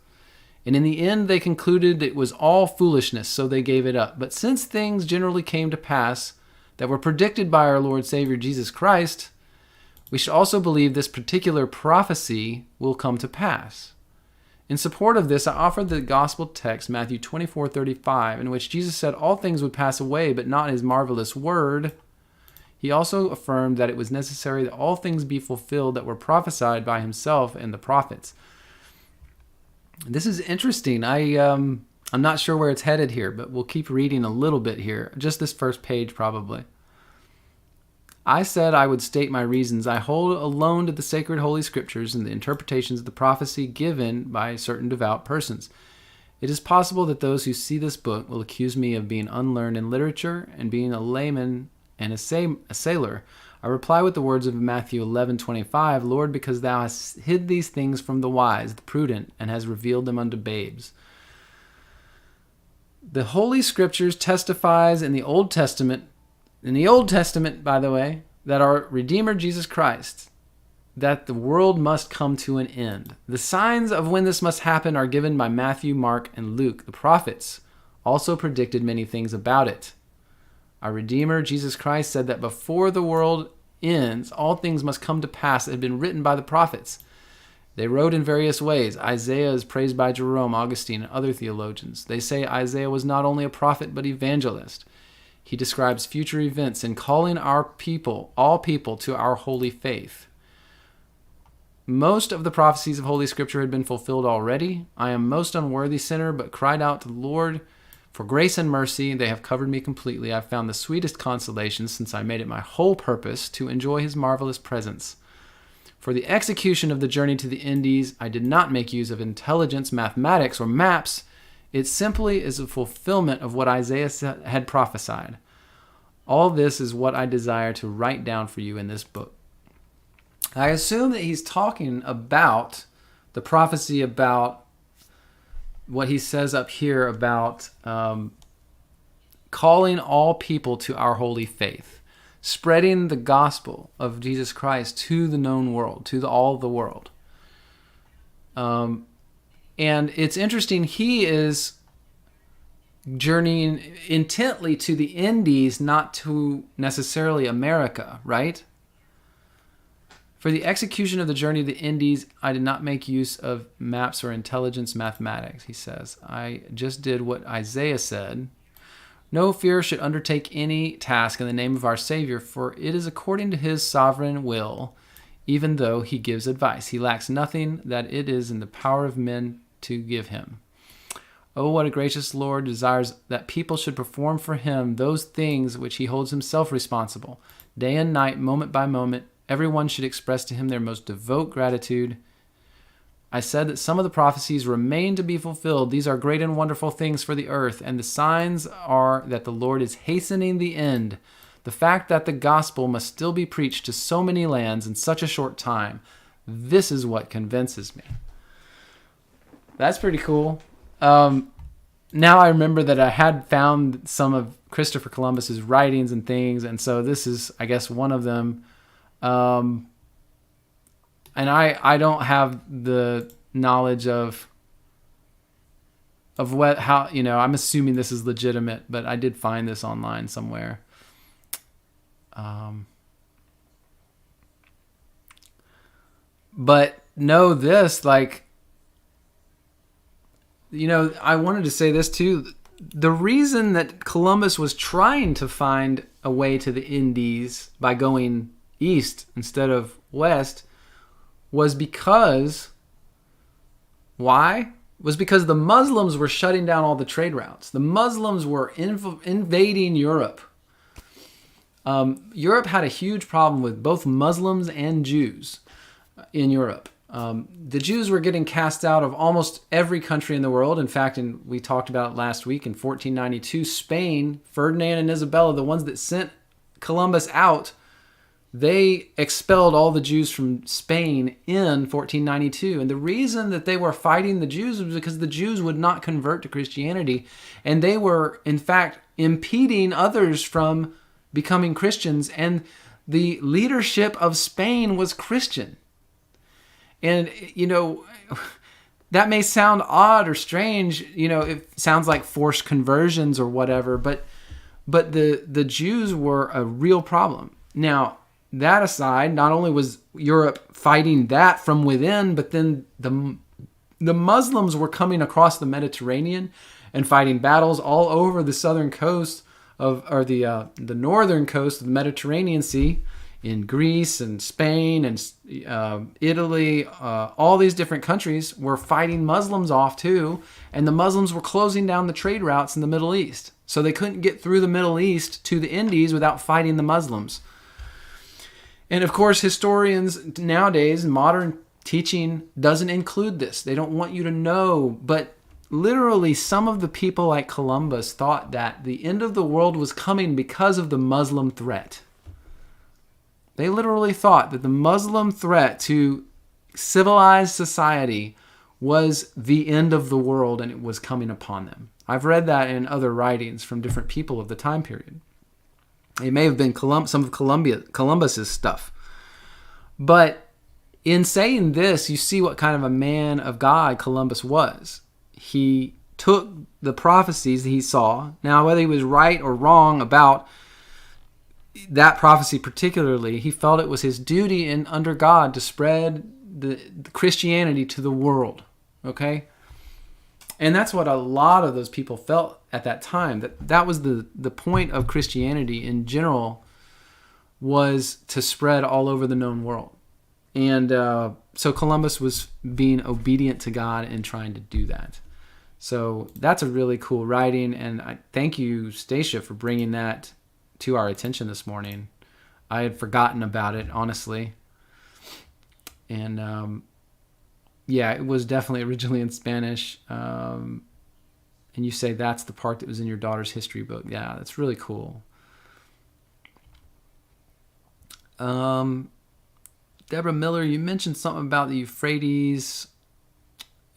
And in the end they concluded it was all foolishness, so they gave it up. But since things generally came to pass that were predicted by our Lord Savior Jesus Christ, we should also believe this particular prophecy will come to pass. In support of this, I offered the gospel text, Matthew 24:35, in which Jesus said all things would pass away, but not his marvelous word. He also affirmed that it was necessary that all things be fulfilled that were prophesied by himself and the prophets. This is interesting. I'm not sure where it's headed here, but we'll keep reading a little bit here. Just this first page, probably. I said I would state my reasons. I hold alone to the sacred Holy Scriptures and the interpretations of the prophecy given by certain devout persons. It is possible that those who see this book will accuse me of being unlearned in literature and being a layman and a sailor. I reply with the words of Matthew 11:25, Lord, because thou hast hid these things from the wise, the prudent, and hast revealed them unto babes. The Holy Scriptures testifies in the Old Testament, by the way, that our Redeemer Jesus Christ, that the world must come to an end. The signs of when this must happen are given by Matthew, Mark, and Luke. The prophets also predicted many things about it. Our Redeemer Jesus Christ said that before the world ends, all things must come to pass that had been written by the prophets. They wrote in various ways. Isaiah is praised by Jerome, Augustine, and other theologians. They say Isaiah was not only a prophet but evangelist. He describes future events in calling our people, all people, to our holy faith. Most of the prophecies of Holy Scripture had been fulfilled already. I am most unworthy sinner, but cried out to the Lord for grace and mercy. They have covered me completely. I have found the sweetest consolation, since I made it my whole purpose to enjoy his marvelous presence. For the execution of the journey to the Indies, I did not make use of intelligence, mathematics, or maps. It simply is a fulfillment of what Isaiah had prophesied. All this is what I desire to write down for you in this book. I assume that he's talking about the prophecy about what he says up here about calling all people to our holy faith, spreading the gospel of Jesus Christ to the known world, to all the world. And it's interesting, he is journeying intently to the Indies, not to necessarily America, right? For the execution of the journey to the Indies, I did not make use of maps or intelligence mathematics, he says. I just did what Isaiah said. No fear should undertake any task in the name of our Savior, for it is according to his sovereign will, even though he gives advice. He lacks nothing that it is in the power of men to give him. Oh, what a gracious Lord desires that people should perform for him those things which he holds himself responsible. Day and night, moment by moment, everyone should express to him their most devout gratitude. I said that some of the prophecies remain to be fulfilled. These are great and wonderful things for the earth, and the signs are that the Lord is hastening the end. The fact that the gospel must still be preached to so many lands in such a short time, this is what convinces me. That's pretty cool. Now I remember that I had found some of Christopher Columbus's writings and things, and so this is, I guess, one of them. And I don't have the knowledge of how, I'm assuming this is legitimate, but I did find this online somewhere. But know this, I wanted to say this too. The reason that Columbus was trying to find a way to the Indies by going east instead of west was because the Muslims were shutting down all the trade routes. The Muslims were invading Europe. Europe had a huge problem with both Muslims and Jews in Europe. The Jews were getting cast out of almost every country in the world. In fact, we talked about it last week, in 1492, Spain, Ferdinand and Isabella, the ones that sent Columbus out, they expelled all the Jews from Spain in 1492. And the reason that they were fighting the Jews was because the Jews would not convert to Christianity. And they were, in fact, impeding others from becoming Christians. And the leadership of Spain was Christian. And, that may sound odd or strange. It sounds like forced conversions or whatever. But the Jews were a real problem. Now, that aside, not only was Europe fighting that from within, but then the Muslims were coming across the Mediterranean and fighting battles all over the southern coast the northern coast of the Mediterranean Sea, in Greece and Spain and Italy. All these different countries were fighting Muslims off too, and the Muslims were closing down the trade routes in the Middle East. So they couldn't get through the Middle East to the Indies without fighting the Muslims. And of course, historians nowadays, modern teaching doesn't include this. They don't want you to know. But literally, some of the people like Columbus thought that the end of the world was coming because of the Muslim threat. They literally thought that the Muslim threat to civilized society was the end of the world and it was coming upon them. I've read that in other writings from different people of the time period. It may have been some of Columbus's stuff. But in saying this, you see what kind of a man of God Columbus was. He took the prophecies that he saw. Now, whether he was right or wrong about that prophecy particularly, he felt it was his duty and under God to spread the Christianity to the world. Okay? And that's what a lot of those people felt at that time. That was the point of Christianity in general, was to spread all over the known world. And so Columbus was being obedient to God and trying to do that. So that's a really cool writing. And I thank you, Stacia, for bringing that to our attention this morning. I had forgotten about it, honestly. And yeah, it was definitely originally in Spanish. And you say that's the part that was in your daughter's history book. Yeah, that's really cool. Deborah Miller, you mentioned something about the Euphrates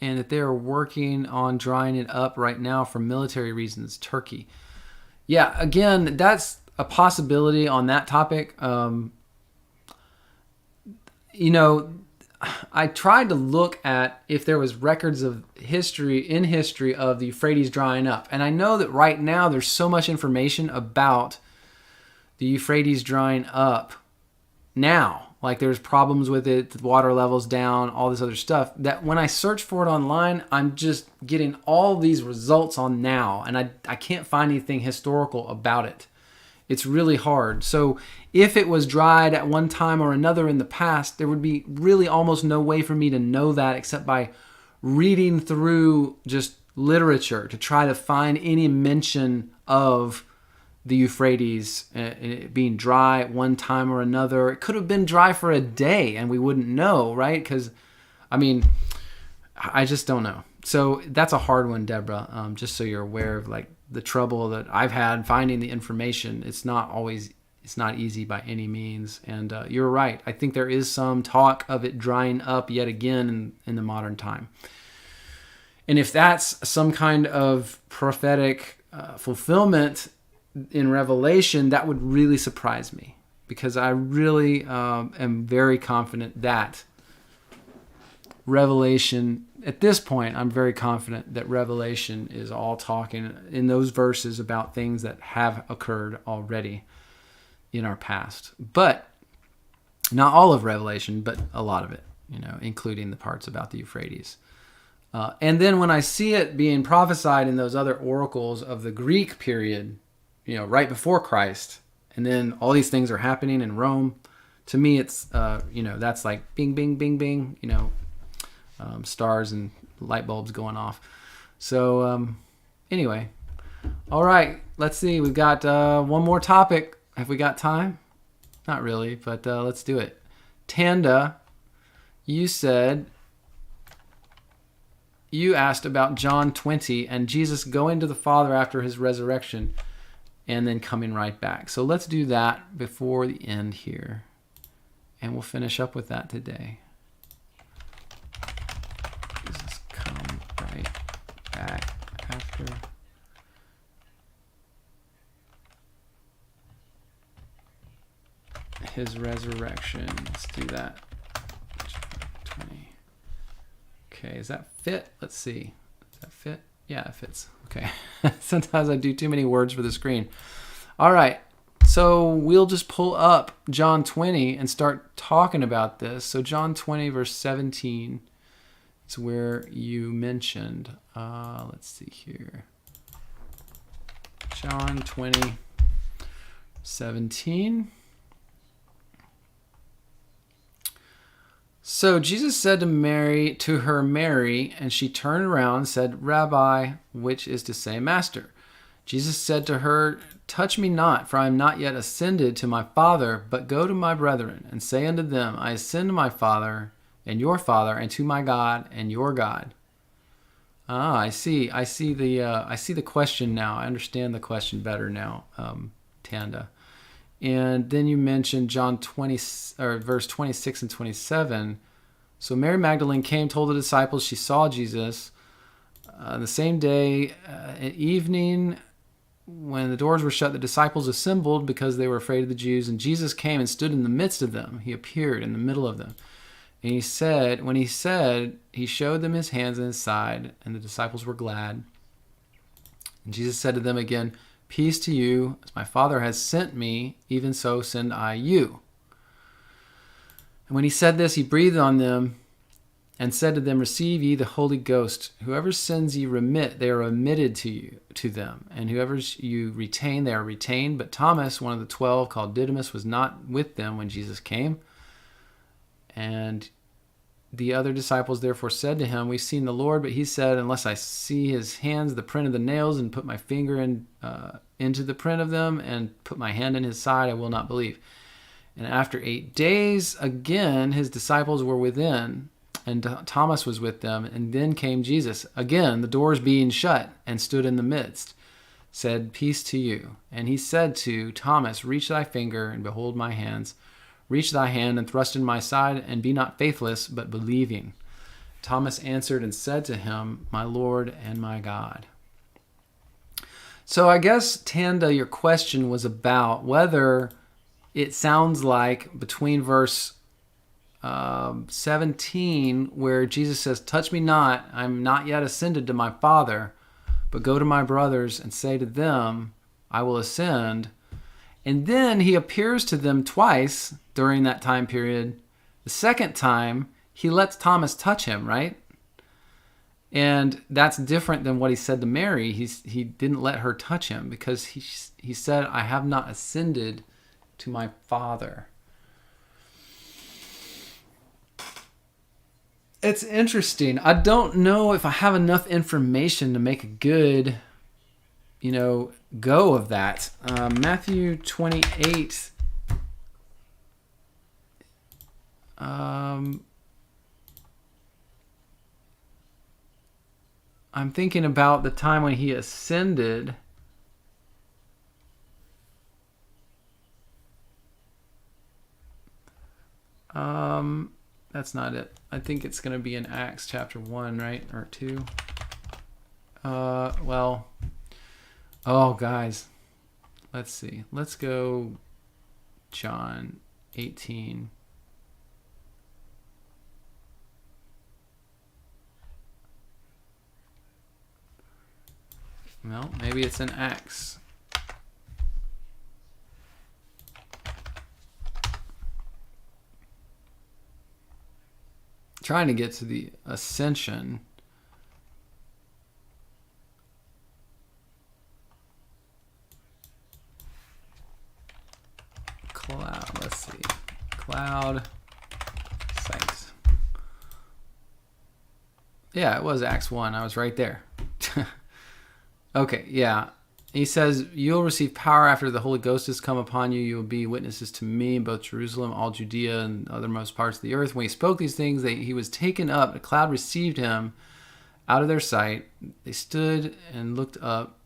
and that they are working on drying it up right now for military reasons, Turkey. Yeah, again, that's a possibility on that topic. I tried to look at if there was records of history of the Euphrates drying up. And I know that right now there's so much information about the Euphrates drying up now. Like there's problems with it, the water level's down, all this other stuff, that when I search for it online, I'm just getting all these results on now. And I can't find anything historical about it. It's really hard. So if it was dried at one time or another in the past, there would be really almost no way for me to know that except by reading through just literature to try to find any mention of the Euphrates being dry at one time or another. It could have been dry for a day and we wouldn't know, right? Because, I just don't know. So that's a hard one, Deborah, just so you're aware of like the trouble that I've had finding the information. It's not easy by any means. And you're right. I think there is some talk of it drying up yet again in the modern time. And if that's some kind of prophetic fulfillment in Revelation, that would really surprise me, because I really am very confident that Revelation, at this point, I'm very confident that Revelation is all talking in those verses about things that have occurred already in our past. But not all of Revelation, but a lot of it, including the parts about the Euphrates. And then when I see it being prophesied in those other oracles of the Greek period, right before Christ, and then all these things are happening in Rome, to me it's, that's like bing, bing, bing, bing, stars and light bulbs going off. So anyway, all right, let's see. We've got one more topic. Have we got time? Not really, but let's do it. Tanda, you asked about John 20 and Jesus going to the Father after his resurrection and then coming right back. So let's do that before the end here, and we'll finish up with that today. Jesus come right back after his resurrection. Let's do that. 20. Okay, is that fit? Let's see. Does that fit? Yeah, it fits. Okay. Sometimes I do too many words for the screen. All right. So we'll just pull up John 20 and start talking about this. So John 20, verse 17 is where you mentioned. Let's see here. John 20, 17. So Jesus said to her, Mary, and she turned around and said, Rabbi, which is to say, Master. Jesus said to her, Touch me not, for I am not yet ascended to my Father, but go to my brethren, and say unto them, I ascend to my Father, and your Father, and to my God, and your God. I see the question now. I understand the question better now, Tanda. And then you mentioned John 20, or verse 26 and 27. So Mary Magdalene came, told the disciples she saw Jesus. The same day at evening, when the doors were shut, the disciples assembled because they were afraid of the Jews. And Jesus came and stood in the midst of them. He appeared in the middle of them. And he showed them his hands and his side, and the disciples were glad. And Jesus said to them again, Peace to you, as my Father has sent me, even so send I you. And when he said this, he breathed on them and said to them, Receive ye the Holy Ghost. Whoever sins ye remit, they are remitted to them. And whoever you retain, they are retained. But Thomas, one of the 12, called Didymus, was not with them when Jesus came. And the other disciples therefore said to him, We've seen the Lord. But he said, Unless I see his hands, the print of the nails, and put my finger into the print of them, and put my hand in his side, I will not believe. And after 8 days, again, his disciples were within, and Thomas was with them. And then came Jesus, again, the doors being shut, and stood in the midst, said, "Peace to you." And he said to Thomas, "Reach thy finger, and behold my hands. Reach thy hand, and thrust in my side, and be not faithless, but believing." Thomas answered and said to him, "My Lord and my God." So I guess, Tanda, your question was about whether it sounds like between verse 17, where Jesus says, "Touch me not, I'm not yet ascended to my Father, but go to my brothers and say to them, I will ascend." And then he appears to them twice during that time period. The second time, he lets Thomas touch him, right? And that's different than what he said to Mary. He didn't let her touch him because he said, "I have not ascended to my Father." It's interesting. I don't know if I have enough information to make a good, go of that. Matthew 28. I'm thinking about the time when he ascended. That's not it. I think it's going to be in Acts chapter 1, right? Or 2. Guys. Let's see. Let's go John 18. Well, maybe it's in Acts. Trying to get to the Ascension. Cloud, let's see. Cloud sites. Yeah, it was Acts 1. I was right there. Okay, yeah. He says, "You'll receive power after the Holy Ghost has come upon you. You will be witnesses to me in both Jerusalem, all Judea, and othermost parts of the earth." When he spoke these things, he was taken up. A cloud received him out of their sight. They stood and looked up.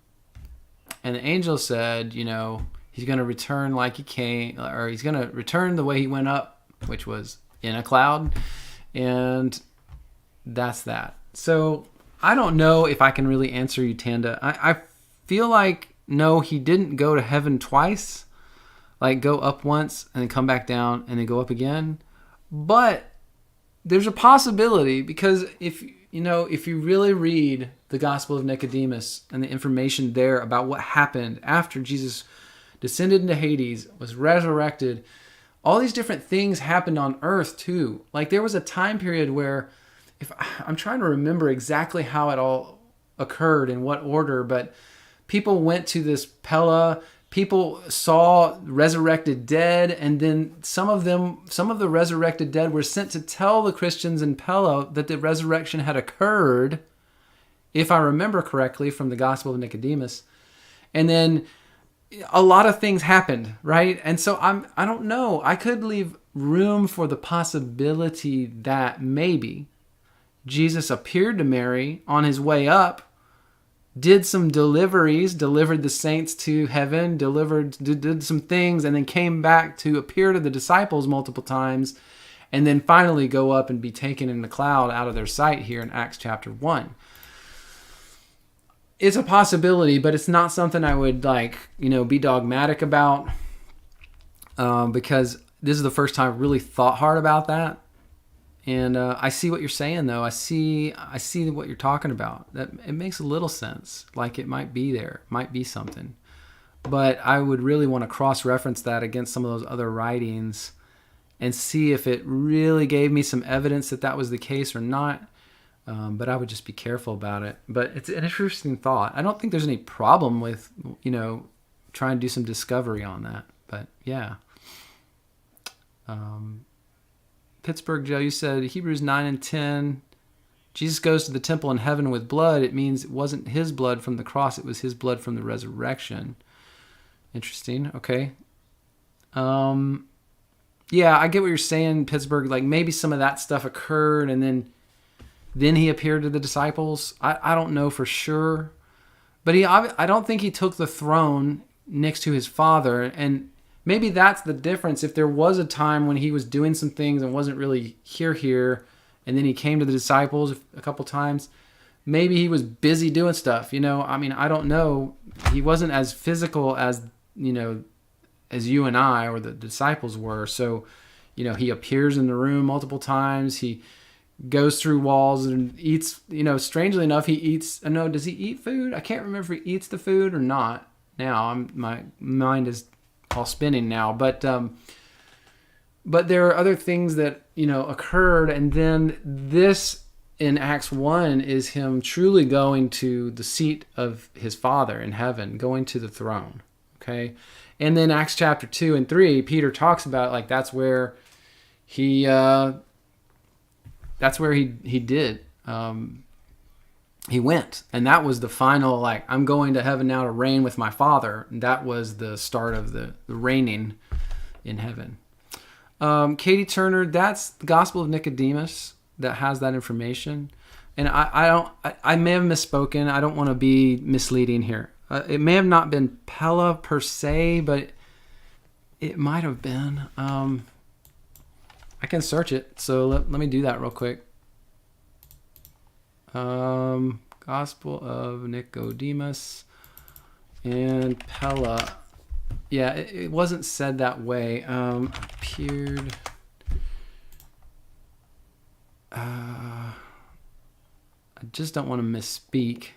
And the angel said, he's going to return like he came, or he's going to return the way he went up, which was in a cloud. And that's that. So I don't know if I can really answer you, Tanda. I feel like, no, he didn't go to heaven twice. Like, go up once and then come back down and then go up again. But there's a possibility, because if you really read the Gospel of Nicodemus and the information there about what happened after Jesus descended into Hades, was resurrected, all these different things happened on earth too. Like, there was a time period where, if I'm trying to remember exactly how it all occurred, in what order, but people went to this Pella, people saw resurrected dead, and then some of the resurrected dead were sent to tell the Christians in Pella that the resurrection had occurred, if I remember correctly from the Gospel of Nicodemus. And then a lot of things happened, right? And so I don't know. I could leave room for the possibility that maybe Jesus appeared to Mary on his way up, did some deliveries, delivered the saints to heaven, did some things, and then came back to appear to the disciples multiple times, and then finally go up and be taken in the cloud out of their sight here in Acts chapter 1. It's a possibility, but it's not something I would be dogmatic about, because this is the first time I've really thought hard about that. And I see what you're saying, though. I see what you're talking about. That it makes a little sense. Like, it might be there, might be something. But I would really want to cross-reference that against some of those other writings and see if it really gave me some evidence that was the case or not. But I would just be careful about it. But it's an interesting thought. I don't think there's any problem with, trying to do some discovery on that. But yeah. Pittsburgh Joe, you said Hebrews 9 and 10. Jesus goes to the temple in heaven with blood. It means it wasn't his blood from the cross. It was his blood from the resurrection. Interesting. Okay. yeah, I get what you're saying, Pittsburgh. Like maybe some of that stuff occurred, and then he appeared to the disciples. I don't know for sure, but I don't think he took the throne next to his Father, and maybe that's the difference. If there was a time when he was doing some things and wasn't really here, and then he came to the disciples a couple times, maybe he was busy doing stuff. I mean, I don't know. He wasn't as physical as as you and I or the disciples were. So, he appears in the room multiple times. He goes through walls and eats, strangely enough, he eats, no, does he eat food? I can't remember if he eats the food or not now. My mind is all spinning now. But there are other things that, occurred. And then this in Acts 1 is him truly going to the seat of his Father in heaven, going to the throne. Okay. And then Acts chapter 2 and 3, Peter talks about like that's where he did. He went, and that was the final, like, I'm going to heaven now to reign with my Father. And that was the start of the reigning in heaven. Katie Turner, that's the Gospel of Nicodemus that has that information. And I may have misspoken. I don't want to be misleading here. It may have not been Pella per se, but it might have been. I can search it. So let me do that real quick. Gospel of Nicodemus and Pella. Yeah, it wasn't said that way. Appeared. I just don't want to misspeak.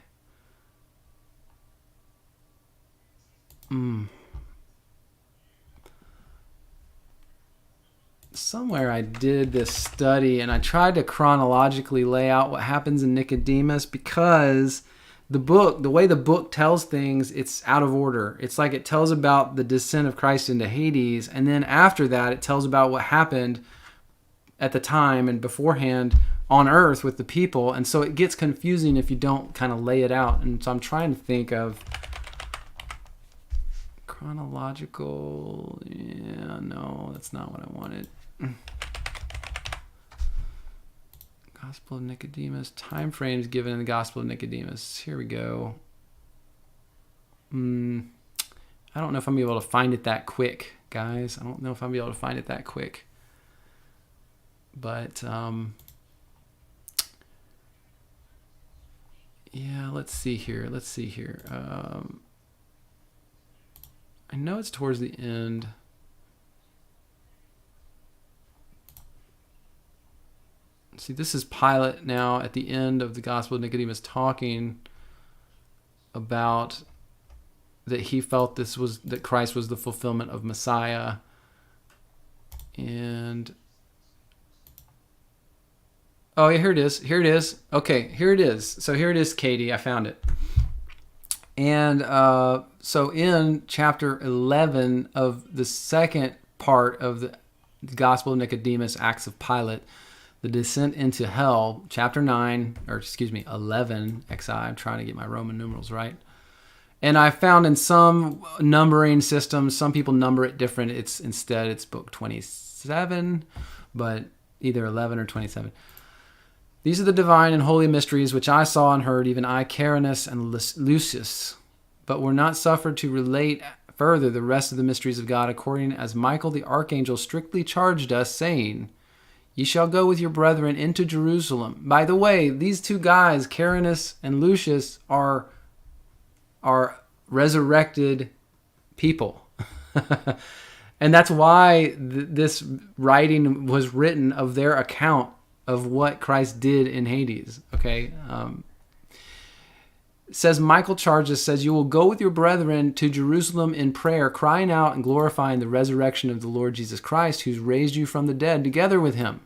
Somewhere I did this study and I tried to chronologically lay out what happens in Nicodemus, because the way the book tells things, it's out of order. It's like it tells about the descent of Christ into Hades, and then after that it tells about what happened at the time and beforehand on earth with the people. And so it gets confusing if you don't kind of lay it out. And so I'm trying to think of chronological. Yeah, no, that's not what I wanted. Gospel of Nicodemus. Time frames given in the Gospel of Nicodemus. Here we go. I don't know if I'm going to be able to find it that quick, guys. I don't know if I'm going to be able to find it that quick. But, yeah, let's see here. I know it's towards the end. See, this is Pilate now at the end of the Gospel of Nicodemus talking about that he felt that Christ was the fulfillment of Messiah. And oh, yeah, here it is. Okay, here it is. So here it is, Katie. I found it. And so in chapter 11 of the second part of the Gospel of Nicodemus, Acts of Pilate, the descent into hell, chapter 11, XI. I'm trying to get my Roman numerals right. And I found in some numbering systems, some people number it different. It's book 27, but either 11 or 27. These are the divine and holy mysteries which I saw and heard, even I, Carinus and Lucius, but were not suffered to relate further the rest of the mysteries of God, according as Michael the archangel strictly charged us, saying, Ye shall go with your brethren into Jerusalem. By the way, these two guys, Carinus and Lucius, are resurrected people. And that's why this writing was written of their account of what Christ did in Hades. Okay. Says Michael charges, says, you will go with your brethren to Jerusalem in prayer, crying out and glorifying the resurrection of the Lord Jesus Christ, who's raised you from the dead together with him.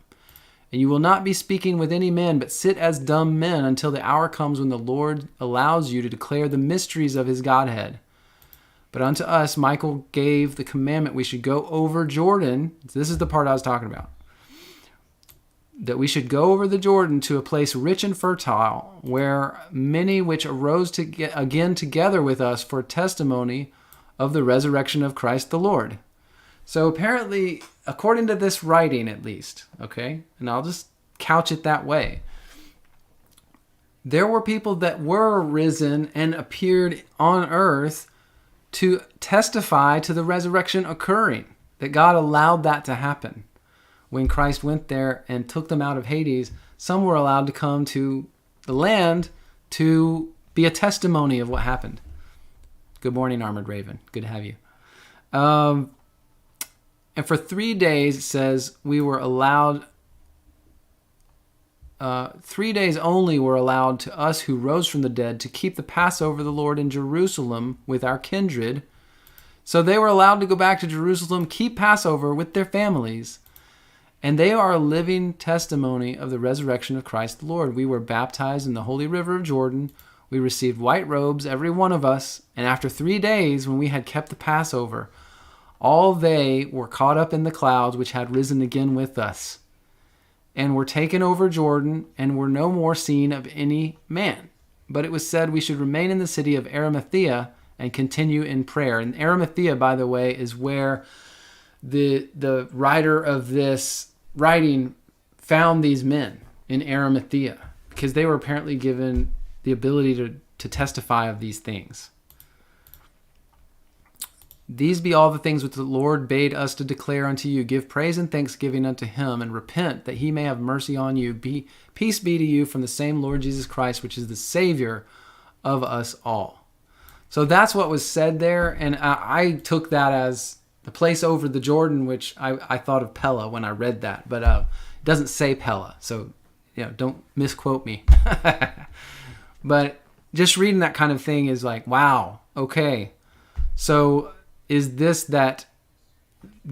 And you will not be speaking with any men, but sit as dumb men until the hour comes when the Lord allows you to declare the mysteries of his Godhead. But unto us, Michael gave the commandment we should go over Jordan. This is the part I was talking about. That we should go over the Jordan to a place rich and fertile, where many which arose again together with us for testimony of the resurrection of Christ the Lord, So apparently, according to this writing at least, okay, and I'll just couch it that way, there were people that were risen and appeared on earth to testify to the resurrection occurring, that God allowed that to happen. When Christ went there and took them out of Hades, some were allowed to come to the land to be a testimony of what happened. Good morning, Armored Raven. Good to have you. And for 3 days, it says, we were allowed, 3 days only were allowed to us who rose from the dead to keep the Passover of the Lord in Jerusalem with our kindred. So they were allowed to go back to Jerusalem, keep Passover with their families. And they are a living testimony of the resurrection of Christ the Lord. We were baptized in the holy river of Jordan. We received white robes, every one of us. And after 3 days, when we had kept the Passover, all they were caught up in the clouds, which had risen again with us, and were taken over Jordan, and were no more seen of any man. But it was said we should remain in the city of Arimathea and continue in prayer. And Arimathea, by the way, is where the writer of this writing found these men, in Arimathea, because they were apparently given the ability to testify of these things. These be all the things which the Lord bade us to declare unto you. Give praise and thanksgiving unto him, and repent, that he may have mercy on you. Peace be to you from the same Lord Jesus Christ, which is the Savior of us all. So that's what was said there, and I took that as the place over the Jordan, which I thought of Pella when I read that, but it doesn't say Pella, so don't misquote me. But just reading that kind of thing is like, wow, okay. So is this that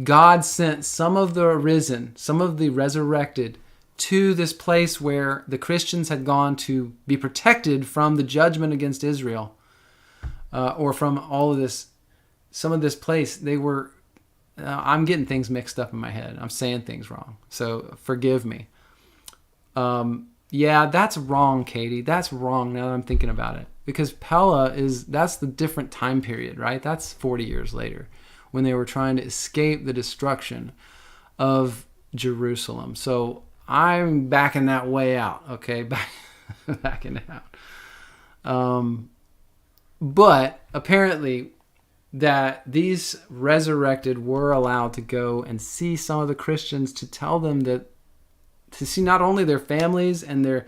God sent some of the risen, some of the resurrected to this place where the Christians had gone to be protected from the judgment against Israel, or from all of this, some of this place. They were, I'm getting things mixed up in my head. I'm saying things wrong. So forgive me. Yeah, that's wrong, Katie. That's wrong now that I'm thinking about it. Because Pella that's the different time period, right? That's 40 years later when they were trying to escape the destruction of Jerusalem. So I'm backing that way out, okay? Backing it out. But apparently that these resurrected were allowed to go and see some of the Christians, to tell them that, to see not only their families and their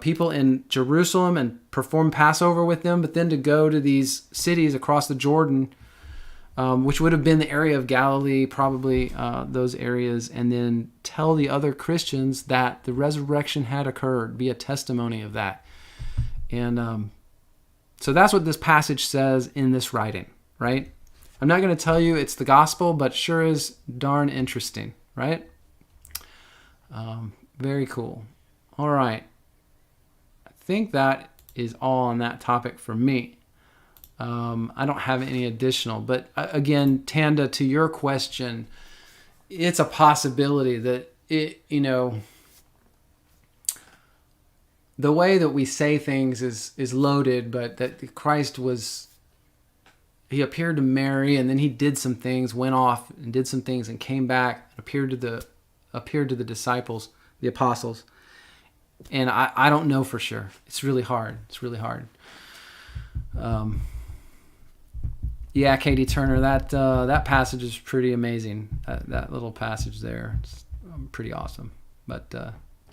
people in Jerusalem and perform Passover with them, but then to go to these cities across the Jordan, which would have been the area of Galilee, probably those areas, and then tell the other Christians that the resurrection had occurred, be a testimony of that. And so that's what this passage says in this writing, right? I'm not going to tell you it's the gospel, but sure is darn interesting, right? Very cool. All right. I think that is all on that topic for me. I don't have any additional, but again, Tanda, to your question, it's a possibility that the way that we say things is loaded, but that Christ he appeared to Mary, and then he did some things, went off and did some things, and came back, appeared to the disciples, the apostles. And I don't know for sure. It's really hard. Yeah, Katie Turner, that passage is pretty amazing. That little passage there, it's pretty awesome. But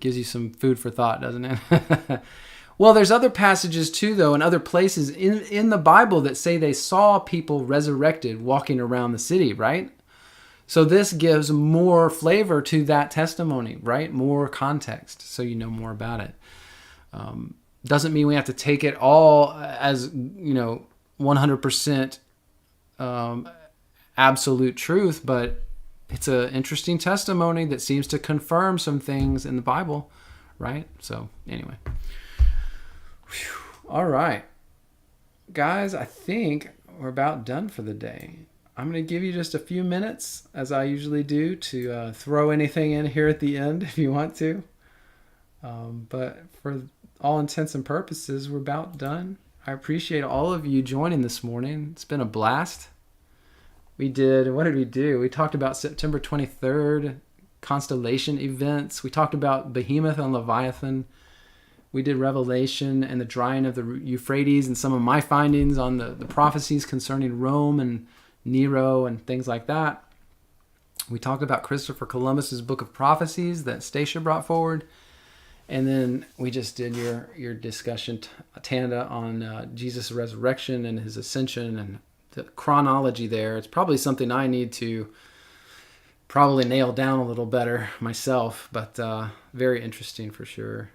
gives you some food for thought, doesn't it? Well, there's other passages too, though, and other places in the Bible that say they saw people resurrected walking around the city, right? So this gives more flavor to that testimony, right? More context, so you know more about it. Doesn't mean we have to take it all as 100% absolute truth, but it's an interesting testimony that seems to confirm some things in the Bible, right? So anyway. Whew. All right. Guys, I think we're about done for the day. I'm going to give you just a few minutes, as I usually do, to throw anything in here at the end if you want to. But for all intents and purposes, we're about done. I appreciate all of you joining this morning. It's been a blast. We did. What did we do? We talked about September 23rd, constellation events. We talked about Behemoth and Leviathan. We did Revelation and the drying of the Euphrates and some of my findings on the prophecies concerning Rome and Nero and things like that. We talked about Christopher Columbus's Book of Prophecies that Stacia brought forward. And then we just did your discussion, Tanda, on Jesus' resurrection and his ascension and the chronology there. It's probably something I need to probably nail down a little better myself, but very interesting for sure.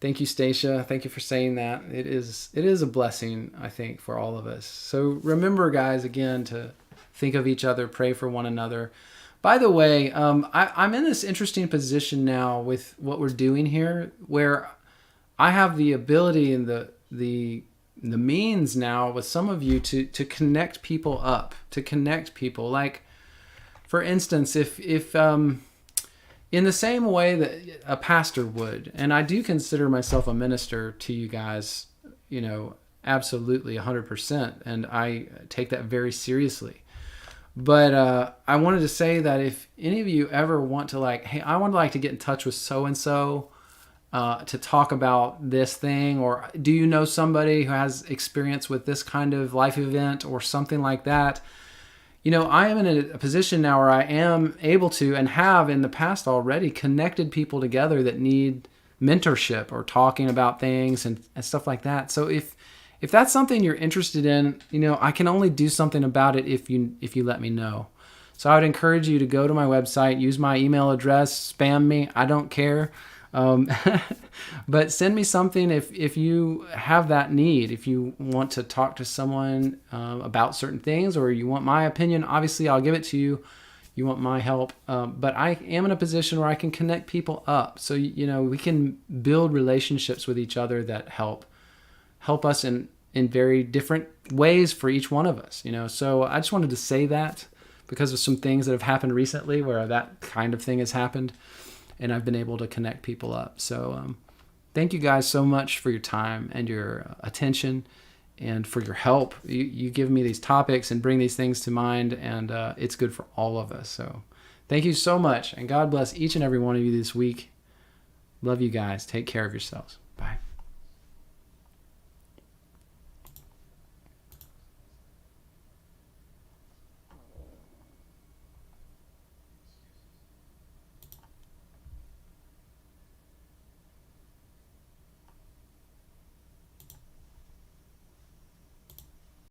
Thank you, Stacia. Thank you for saying that. It is a blessing, I think, for all of us. So remember, guys, again, to think of each other, pray for one another. By the way, I'm in this interesting position now with what we're doing here, where I have the ability and the means now with some of you to connect people up, to connect people. Like, for instance, if in the same way that a pastor would, and I do consider myself a minister to you guys, absolutely 100%, and I take that very seriously. But I wanted to say that if any of you ever want to hey, I would like to get in touch with so-and-so to talk about this thing, or do you know somebody who has experience with this kind of life event or something like that? I am in a position now where I am able to, and have in the past already, connected people together that need mentorship or talking about things and stuff like that. So if that's something you're interested in, I can only do something about it if you let me know. So I would encourage you to go to my website, use my email address, spam me. I don't care. But send me something if you have that need. If you want to talk to someone about certain things, or you want my opinion, obviously I'll give it to you. You want my help. But I am in a position where I can connect people up. So, we can build relationships with each other that help us in very different ways for each one of us. So I just wanted to say that because of some things that have happened recently where that kind of thing has happened, and I've been able to connect people up. So thank you guys so much for your time and your attention and for your help. You give me these topics and bring these things to mind, and it's good for all of us. So thank you so much, and God bless each and every one of you this week. Love you guys. Take care of yourselves.